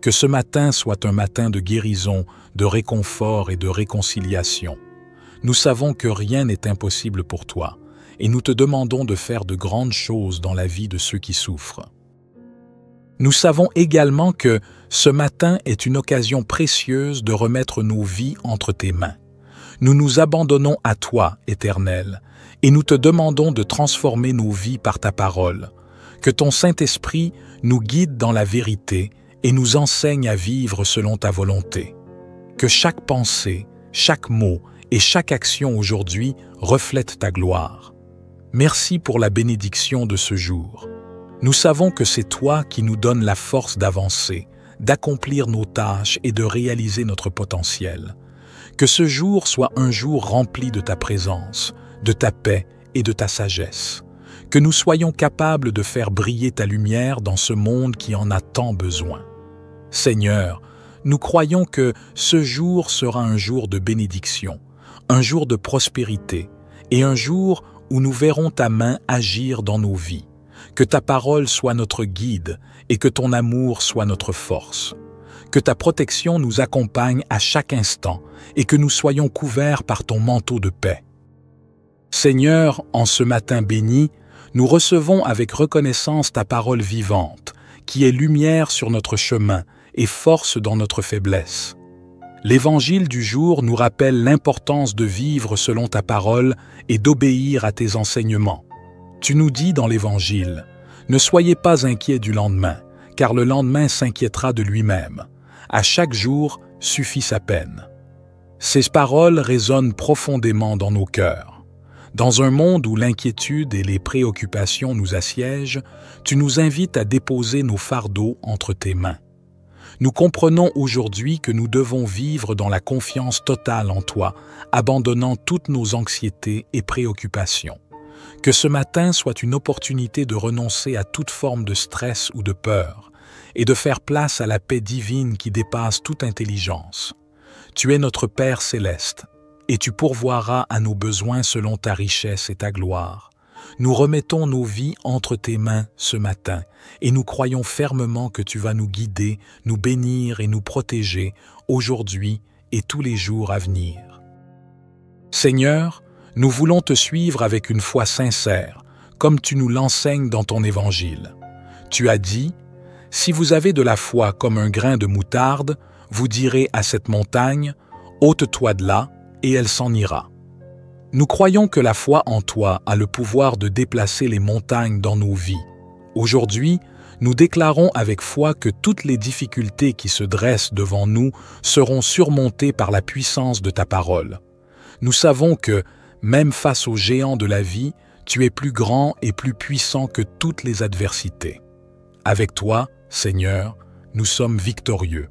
Que ce matin soit un matin de guérison, de réconfort et de réconciliation. Nous savons que rien n'est impossible pour toi, et nous te demandons de faire de grandes choses dans la vie de ceux qui souffrent. Nous savons également que ce matin est une occasion précieuse de remettre nos vies entre tes mains. Nous nous abandonnons à toi, Éternel, et nous te demandons de transformer nos vies par ta parole. Que ton Saint-Esprit nous guide dans la vérité et nous enseigne à vivre selon ta volonté. Que chaque pensée, chaque mot et chaque action aujourd'hui reflète ta gloire. Merci pour la bénédiction de ce jour. Nous savons que c'est toi qui nous donnes la force d'avancer, d'accomplir nos tâches et de réaliser notre potentiel. Que ce jour soit un jour rempli de ta présence, de ta paix et de ta sagesse. Que nous soyons capables de faire briller ta lumière dans ce monde qui en a tant besoin. Seigneur, nous croyons que ce jour sera un jour de bénédiction, un jour de prospérité et un jour où nous verrons ta main agir dans nos vies. Que ta parole soit notre guide et que ton amour soit notre force. Que ta protection nous accompagne à chaque instant et que nous soyons couverts par ton manteau de paix. Seigneur, en ce matin béni, nous recevons avec reconnaissance ta parole vivante, qui est lumière sur notre chemin et force dans notre faiblesse. L'Évangile du jour nous rappelle l'importance de vivre selon ta parole et d'obéir à tes enseignements. Tu nous dis dans l'Évangile, « Ne soyez pas inquiets du lendemain, car le lendemain s'inquiétera de lui-même. À chaque jour suffit sa peine. » Ces paroles résonnent profondément dans nos cœurs. Dans un monde où l'inquiétude et les préoccupations nous assiègent, tu nous invites à déposer nos fardeaux entre tes mains. Nous comprenons aujourd'hui que nous devons vivre dans la confiance totale en toi, abandonnant toutes nos anxiétés et préoccupations. Que ce matin soit une opportunité de renoncer à toute forme de stress ou de peur, et de faire place à la paix divine qui dépasse toute intelligence. Tu es notre Père céleste, et tu pourvoiras à nos besoins selon ta richesse et ta gloire. Nous remettons nos vies entre tes mains ce matin, et nous croyons fermement que tu vas nous guider, nous bénir et nous protéger aujourd'hui et tous les jours à venir. Seigneur, nous voulons te suivre avec une foi sincère, comme tu nous l'enseignes dans ton Évangile. Tu as dit, « Si vous avez de la foi comme un grain de moutarde, vous direz à cette montagne, « Ôte-toi de là », et elle s'en ira. » Nous croyons que la foi en toi a le pouvoir de déplacer les montagnes dans nos vies. Aujourd'hui, nous déclarons avec foi que toutes les difficultés qui se dressent devant nous seront surmontées par la puissance de ta parole. Nous savons que, même face aux géants de la vie, tu es plus grand et plus puissant que toutes les adversités. Avec toi, Seigneur, nous sommes victorieux.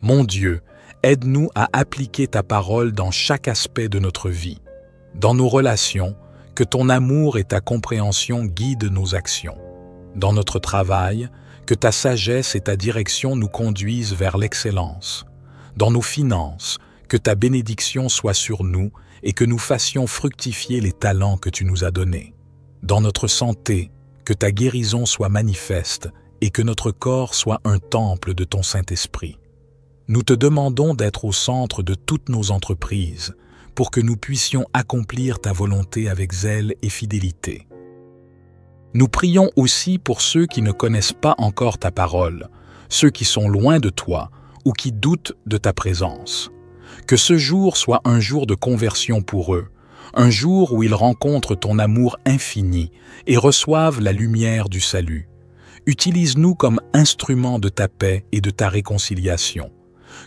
Mon Dieu, aide-nous à appliquer ta parole dans chaque aspect de notre vie. Dans nos relations, que ton amour et ta compréhension guident nos actions. Dans notre travail, que ta sagesse et ta direction nous conduisent vers l'excellence. Dans nos finances, que ta bénédiction soit sur nous et que nous fassions fructifier les talents que tu nous as donnés. Dans notre santé, que ta guérison soit manifeste et que notre corps soit un temple de ton Saint-Esprit. Nous te demandons d'être au centre de toutes nos entreprises, pour que nous puissions accomplir ta volonté avec zèle et fidélité. Nous prions aussi pour ceux qui ne connaissent pas encore ta parole, ceux qui sont loin de toi ou qui doutent de ta présence. Que ce jour soit un jour de conversion pour eux, un jour où ils rencontrent ton amour infini et reçoivent la lumière du salut. Utilise-nous comme instruments de ta paix et de ta réconciliation.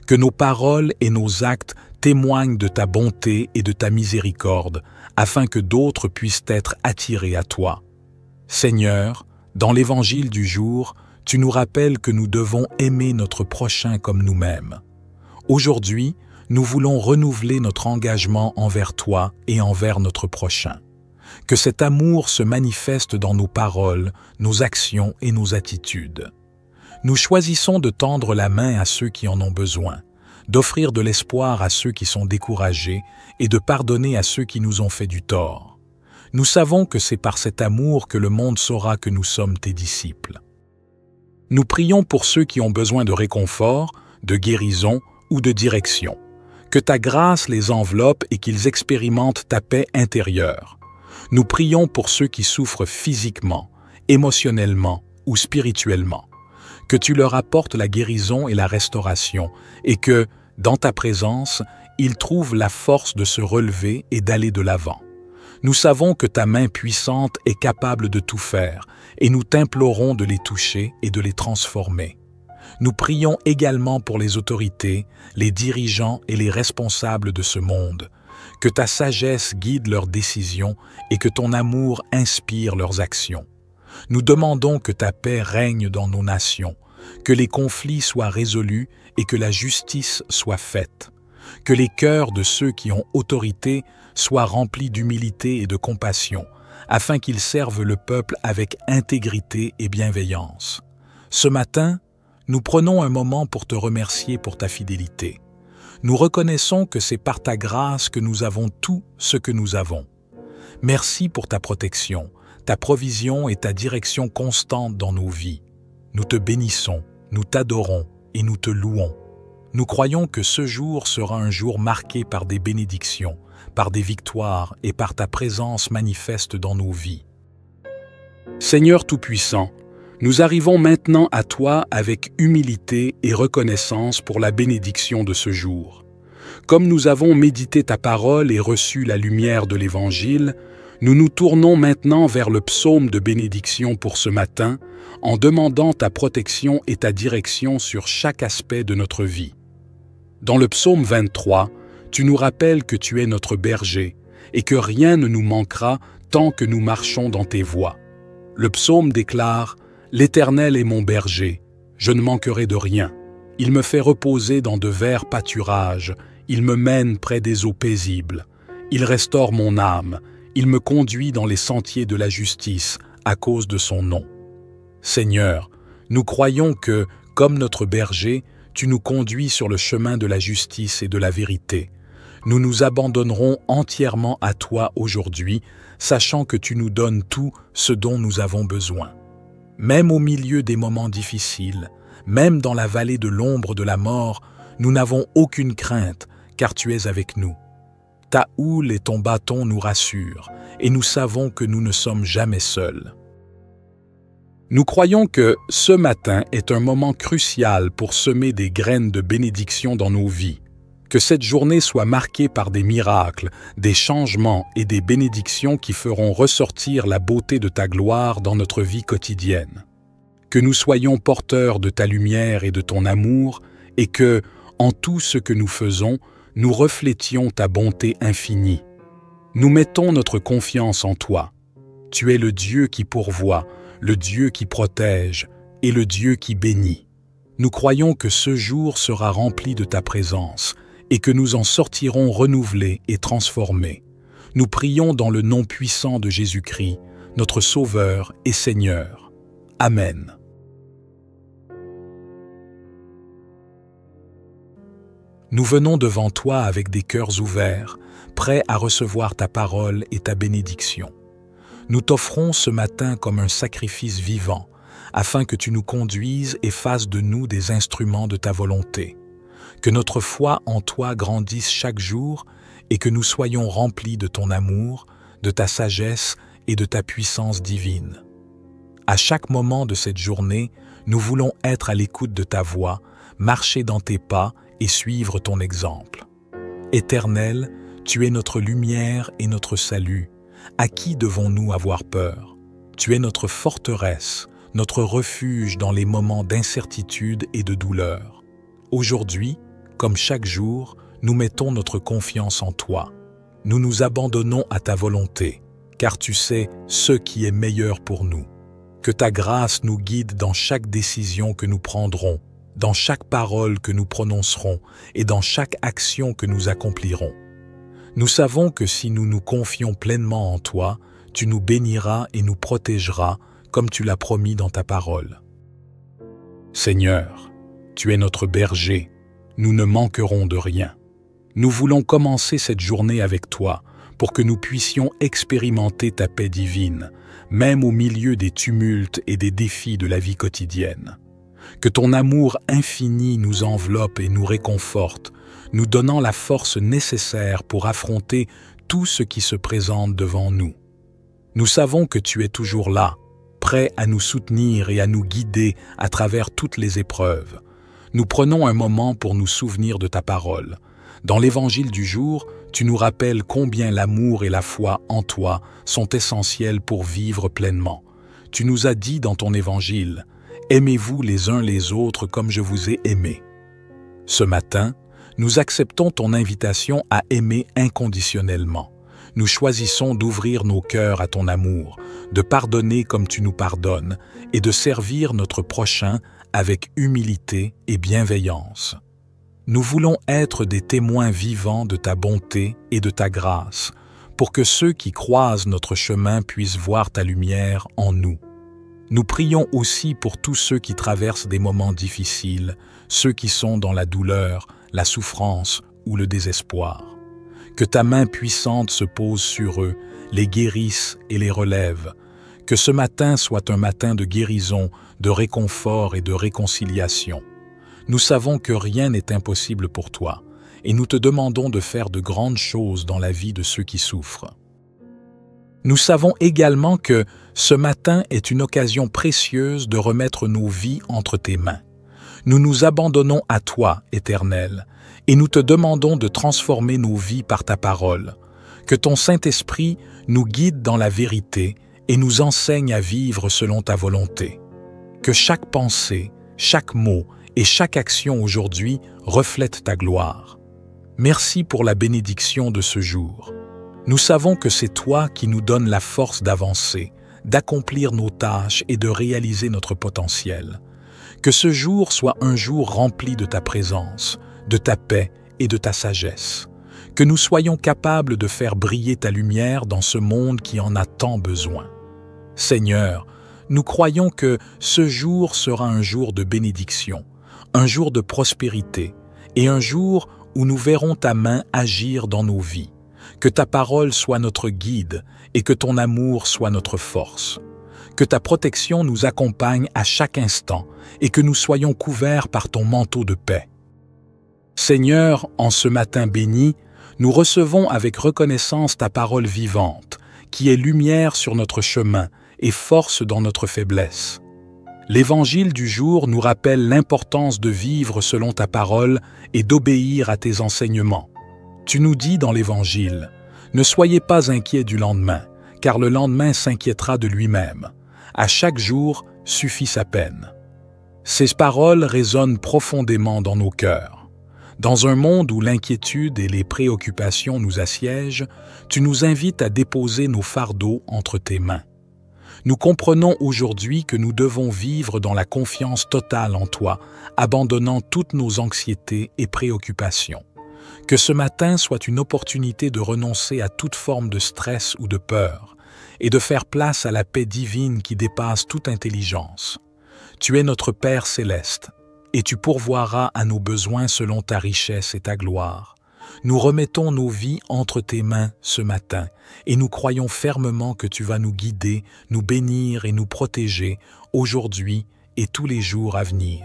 Que nos paroles et nos actes témoignent de ta bonté et de ta miséricorde, afin que d'autres puissent être attirés à toi. Seigneur, dans l'Évangile du jour, tu nous rappelles que nous devons aimer notre prochain comme nous-mêmes. Aujourd'hui, nous voulons renouveler notre engagement envers toi et envers notre prochain. Que cet amour se manifeste dans nos paroles, nos actions et nos attitudes. Nous choisissons de tendre la main à ceux qui en ont besoin, d'offrir de l'espoir à ceux qui sont découragés et de pardonner à ceux qui nous ont fait du tort. Nous savons que c'est par cet amour que le monde saura que nous sommes tes disciples. Nous prions pour ceux qui ont besoin de réconfort, de guérison ou de direction. Que ta grâce les enveloppe et qu'ils expérimentent ta paix intérieure. Nous prions pour ceux qui souffrent physiquement, émotionnellement ou spirituellement. Que tu leur apportes la guérison et la restauration, et que, dans ta présence, ils trouvent la force de se relever et d'aller de l'avant. Nous savons que ta main puissante est capable de tout faire, et nous t'implorons de les toucher et de les transformer. Nous prions également pour les autorités, les dirigeants et les responsables de ce monde. Que ta sagesse guide leurs décisions et que ton amour inspire leurs actions. Nous demandons que ta paix règne dans nos nations, que les conflits soient résolus et que la justice soit faite, que les cœurs de ceux qui ont autorité soient remplis d'humilité et de compassion, afin qu'ils servent le peuple avec intégrité et bienveillance. Ce matin, nous prenons un moment pour te remercier pour ta fidélité. Nous reconnaissons que c'est par ta grâce que nous avons tout ce que nous avons. Merci pour ta protection, ta provision et ta direction constante dans nos vies. Nous te bénissons, nous t'adorons et nous te louons. Nous croyons que ce jour sera un jour marqué par des bénédictions, par des victoires et par ta présence manifeste dans nos vies. Seigneur Tout-Puissant, nous arrivons maintenant à toi avec humilité et reconnaissance pour la bénédiction de ce jour. Comme nous avons médité ta parole et reçu la lumière de l'Évangile, nous nous tournons maintenant vers le psaume de bénédiction pour ce matin, en demandant ta protection et ta direction sur chaque aspect de notre vie. Dans le psaume 23, tu nous rappelles que tu es notre berger et que rien ne nous manquera tant que nous marchons dans tes voies. Le psaume déclare « L'Éternel est mon berger, je ne manquerai de rien. Il me fait reposer dans de verts pâturages, il me mène près des eaux paisibles. Il restaure mon âme, il me conduit dans les sentiers de la justice à cause de son nom. » Seigneur, nous croyons que, comme notre berger, tu nous conduis sur le chemin de la justice et de la vérité. Nous nous abandonnerons entièrement à toi aujourd'hui, sachant que tu nous donnes tout ce dont nous avons besoin. Même au milieu des moments difficiles, même dans la vallée de l'ombre de la mort, nous n'avons aucune crainte, car tu es avec nous. Ta houle et ton bâton nous rassurent, et nous savons que nous ne sommes jamais seuls. Nous croyons que ce matin est un moment crucial pour semer des graines de bénédiction dans nos vies. Que cette journée soit marquée par des miracles, des changements et des bénédictions qui feront ressortir la beauté de ta gloire dans notre vie quotidienne. Que nous soyons porteurs de ta lumière et de ton amour et que, en tout ce que nous faisons, nous reflétions ta bonté infinie. Nous mettons notre confiance en toi. Tu es le Dieu qui pourvoit, le Dieu qui protège et le Dieu qui bénit. Nous croyons que ce jour sera rempli de ta présence et que nous en sortirons renouvelés et transformés. Nous prions dans le nom puissant de Jésus-Christ, notre Sauveur et Seigneur. Amen. Nous venons devant toi avec des cœurs ouverts, prêts à recevoir ta parole et ta bénédiction. Nous t'offrons ce matin comme un sacrifice vivant, afin que tu nous conduises et fasses de nous des instruments de ta volonté. Que notre foi en toi grandisse chaque jour et que nous soyons remplis de ton amour, de ta sagesse et de ta puissance divine. À chaque moment de cette journée, nous voulons être à l'écoute de ta voix, marcher dans tes pas et suivre ton exemple. Éternel, tu es notre lumière et notre salut. À qui devons-nous avoir peur? Tu es notre forteresse, notre refuge dans les moments d'incertitude et de douleur. Aujourd'hui, comme chaque jour, nous mettons notre confiance en toi. Nous nous abandonnons à ta volonté, car tu sais ce qui est meilleur pour nous. Que ta grâce nous guide dans chaque décision que nous prendrons, dans chaque parole que nous prononcerons et dans chaque action que nous accomplirons. Nous savons que si nous nous confions pleinement en toi, tu nous béniras et nous protégeras comme tu l'as promis dans ta parole. Seigneur, tu es notre berger, nous ne manquerons de rien. Nous voulons commencer cette journée avec toi pour que nous puissions expérimenter ta paix divine, même au milieu des tumultes et des défis de la vie quotidienne. Que ton amour infini nous enveloppe et nous réconforte, nous donnant la force nécessaire pour affronter tout ce qui se présente devant nous. Nous savons que tu es toujours là, prêt à nous soutenir et à nous guider à travers toutes les épreuves. Nous prenons un moment pour nous souvenir de ta parole. Dans l'Évangile du jour, tu nous rappelles combien l'amour et la foi en toi sont essentiels pour vivre pleinement. Tu nous as dit dans ton Évangile, « Aimez-vous les uns les autres comme je vous ai aimés. » Ce matin, nous acceptons ton invitation à aimer inconditionnellement. Nous choisissons d'ouvrir nos cœurs à ton amour, de pardonner comme tu nous pardonnes et de servir notre prochain avec humilité et bienveillance. Nous voulons être des témoins vivants de ta bonté et de ta grâce, pour que ceux qui croisent notre chemin puissent voir ta lumière en nous. Nous prions aussi pour tous ceux qui traversent des moments difficiles, ceux qui sont dans la douleur, la souffrance ou le désespoir. Que ta main puissante se pose sur eux, les guérisse et les relève. Que ce matin soit un matin de guérison, de réconfort et de réconciliation. Nous savons que rien n'est impossible pour toi, et nous te demandons de faire de grandes choses dans la vie de ceux qui souffrent. Nous savons également que ce matin est une occasion précieuse de remettre nos vies entre tes mains. Nous nous abandonnons à toi, Éternel, et nous te demandons de transformer nos vies par ta parole. Que ton Saint-Esprit nous guide dans la vérité et nous enseigne à vivre selon ta volonté. Que chaque pensée, chaque mot et chaque action aujourd'hui reflète ta gloire. Merci pour la bénédiction de ce jour. Nous savons que c'est toi qui nous donnes la force d'avancer, d'accomplir nos tâches et de réaliser notre potentiel. Que ce jour soit un jour rempli de ta présence, de ta paix et de ta sagesse. Que nous soyons capables de faire briller ta lumière dans ce monde qui en a tant besoin. Seigneur, nous croyons que ce jour sera un jour de bénédiction, un jour de prospérité et un jour où nous verrons ta main agir dans nos vies. Que ta parole soit notre guide et que ton amour soit notre force. Que ta protection nous accompagne à chaque instant et que nous soyons couverts par ton manteau de paix. Seigneur, en ce matin béni, nous recevons avec reconnaissance ta parole vivante, qui est lumière sur notre chemin et force dans notre faiblesse. L'Évangile du jour nous rappelle l'importance de vivre selon ta parole et d'obéir à tes enseignements. Tu nous dis dans l'Évangile, « Ne soyez pas inquiets du lendemain, car le lendemain s'inquiétera de lui-même. À chaque jour suffit sa peine. » Ces paroles résonnent profondément dans nos cœurs. Dans un monde où l'inquiétude et les préoccupations nous assiègent, tu nous invites à déposer nos fardeaux entre tes mains. Nous comprenons aujourd'hui que nous devons vivre dans la confiance totale en toi, abandonnant toutes nos anxiétés et préoccupations. Que ce matin soit une opportunité de renoncer à toute forme de stress ou de peur et de faire place à la paix divine qui dépasse toute intelligence. Tu es notre Père céleste et tu pourvoiras à nos besoins selon ta richesse et ta gloire. Nous remettons nos vies entre tes mains ce matin et nous croyons fermement que tu vas nous guider, nous bénir et nous protéger aujourd'hui et tous les jours à venir.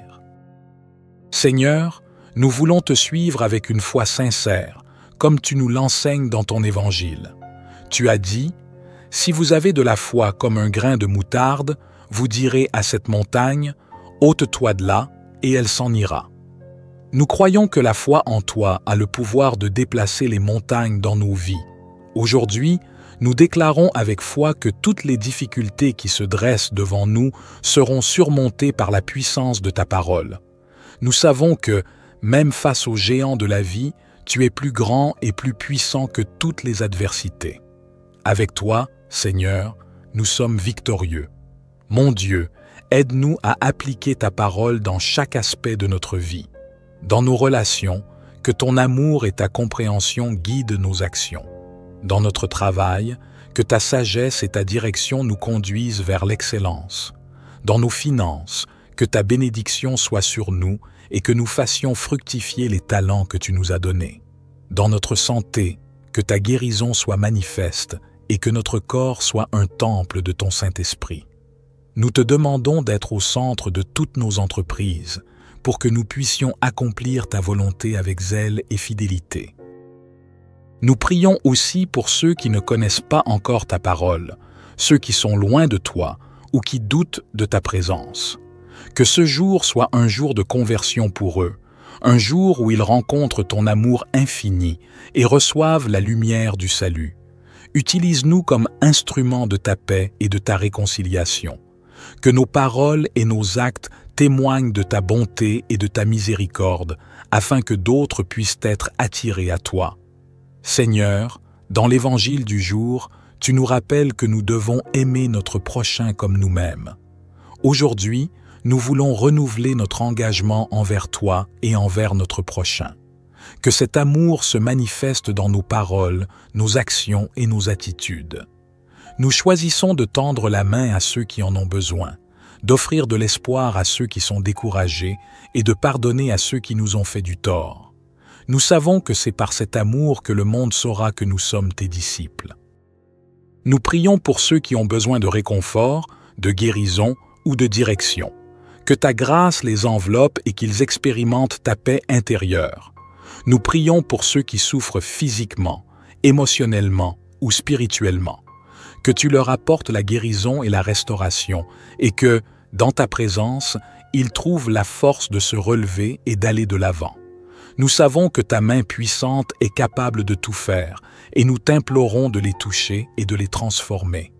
Seigneur, nous voulons te suivre avec une foi sincère, comme tu nous l'enseignes dans ton Évangile. Tu as dit, « Si vous avez de la foi comme un grain de moutarde, vous direz à cette montagne, « Ôte-toi de là » et elle s'en ira. » Nous croyons que la foi en toi a le pouvoir de déplacer les montagnes dans nos vies. Aujourd'hui, nous déclarons avec foi que toutes les difficultés qui se dressent devant nous seront surmontées par la puissance de ta parole. Nous savons que, même face aux géants de la vie, tu es plus grand et plus puissant que toutes les adversités. Avec toi, Seigneur, nous sommes victorieux. Mon Dieu, aide-nous à appliquer ta parole dans chaque aspect de notre vie. Dans nos relations, que ton amour et ta compréhension guident nos actions. Dans notre travail, que ta sagesse et ta direction nous conduisent vers l'excellence. Dans nos finances, que ta bénédiction soit sur nous et que nous fassions fructifier les talents que tu nous as donnés. Dans notre santé, que ta guérison soit manifeste et que notre corps soit un temple de ton Saint-Esprit. Nous te demandons d'être au centre de toutes nos entreprises pour que nous puissions accomplir ta volonté avec zèle et fidélité. Nous prions aussi pour ceux qui ne connaissent pas encore ta parole, ceux qui sont loin de toi ou qui doutent de ta présence. Que ce jour soit un jour de conversion pour eux, un jour où ils rencontrent ton amour infini et reçoivent la lumière du salut. Utilise-nous comme instruments de ta paix et de ta réconciliation. Que nos paroles et nos actes témoignent de ta bonté et de ta miséricorde, afin que d'autres puissent être attirés à toi. Seigneur, dans l'Évangile du jour, tu nous rappelles que nous devons aimer notre prochain comme nous-mêmes. Aujourd'hui, nous voulons renouveler notre engagement envers toi et envers notre prochain. Que cet amour se manifeste dans nos paroles, nos actions et nos attitudes. Nous choisissons de tendre la main à ceux qui en ont besoin, d'offrir de l'espoir à ceux qui sont découragés et de pardonner à ceux qui nous ont fait du tort. Nous savons que c'est par cet amour que le monde saura que nous sommes tes disciples. Nous prions pour ceux qui ont besoin de réconfort, de guérison ou de direction. Que ta grâce les enveloppe et qu'ils expérimentent ta paix intérieure. Nous prions pour ceux qui souffrent physiquement, émotionnellement ou spirituellement. Que tu leur apportes la guérison et la restauration et que, dans ta présence, ils trouvent la force de se relever et d'aller de l'avant. Nous savons que ta main puissante est capable de tout faire, et nous t'implorons de les toucher et de les transformer.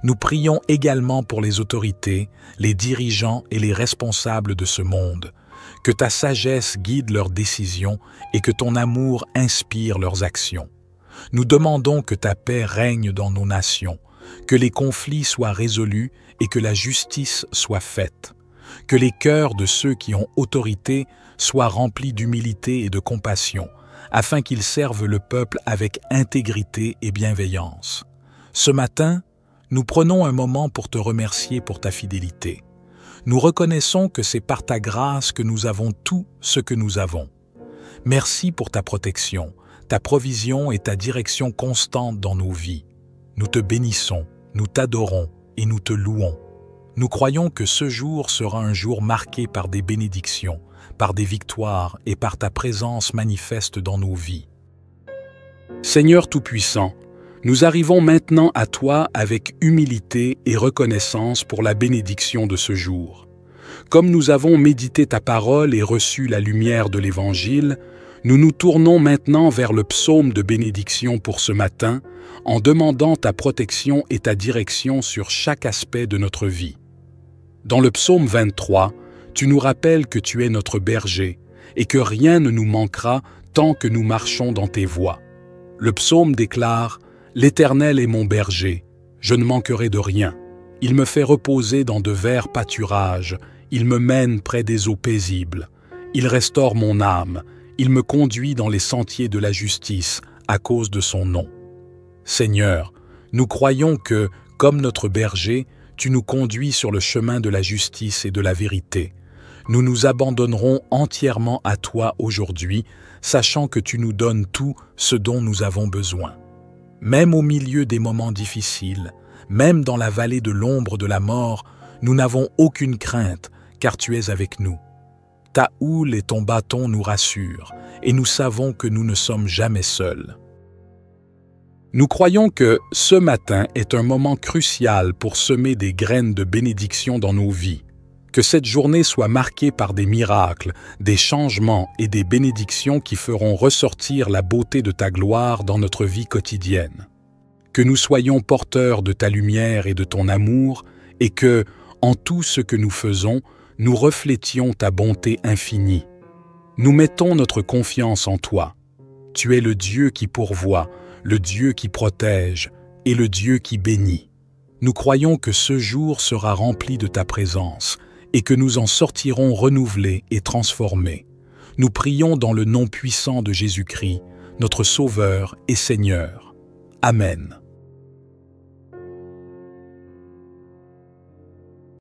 Nous prions également pour les autorités, les dirigeants et les responsables de ce monde, que ta sagesse guide leurs décisions et que ton amour inspire leurs actions. Nous demandons que ta paix règne dans nos nations, que les conflits soient résolus et que la justice soit faite, que les cœurs de ceux qui ont autorité soient remplis d'humilité et de compassion, afin qu'ils servent le peuple avec intégrité et bienveillance. Ce matin, nous prenons un moment pour te remercier pour ta fidélité. Nous reconnaissons que c'est par ta grâce que nous avons tout ce que nous avons. Merci pour ta protection, ta provision et ta direction constante dans nos vies. Nous te bénissons, nous t'adorons et nous te louons. Nous croyons que ce jour sera un jour marqué par des bénédictions, par des victoires et par ta présence manifeste dans nos vies. Seigneur Tout-Puissant, nous arrivons maintenant à toi avec humilité et reconnaissance pour la bénédiction de ce jour. Comme nous avons médité ta parole et reçu la lumière de l'Évangile, nous nous tournons maintenant vers le psaume de bénédiction pour ce matin, en demandant ta protection et ta direction sur chaque aspect de notre vie. Dans le psaume 23, tu nous rappelles que tu es notre berger et que rien ne nous manquera tant que nous marchons dans tes voies. Le psaume déclare « L'Éternel est mon berger, je ne manquerai de rien. Il me fait reposer dans de verts pâturages, il me mène près des eaux paisibles. Il restaure mon âme, il me conduit dans les sentiers de la justice à cause de son nom. » Seigneur, nous croyons que, comme notre berger, tu nous conduis sur le chemin de la justice et de la vérité. Nous nous abandonnerons entièrement à toi aujourd'hui, sachant que tu nous donnes tout ce dont nous avons besoin. Même au milieu des moments difficiles, même dans la vallée de l'ombre de la mort, nous n'avons aucune crainte, car tu es avec nous. Ta houle et ton bâton nous rassurent, et nous savons que nous ne sommes jamais seuls. Nous croyons que ce matin est un moment crucial pour semer des graines de bénédiction dans nos vies. Que cette journée soit marquée par des miracles, des changements et des bénédictions qui feront ressortir la beauté de ta gloire dans notre vie quotidienne. Que nous soyons porteurs de ta lumière et de ton amour et que, en tout ce que nous faisons, nous reflétions ta bonté infinie. Nous mettons notre confiance en toi. Tu es le Dieu qui pourvoit, le Dieu qui protège et le Dieu qui bénit. Nous croyons que ce jour sera rempli de ta présence et que nous en sortirons renouvelés et transformés. Nous prions dans le nom puissant de Jésus-Christ, notre Sauveur et Seigneur. Amen.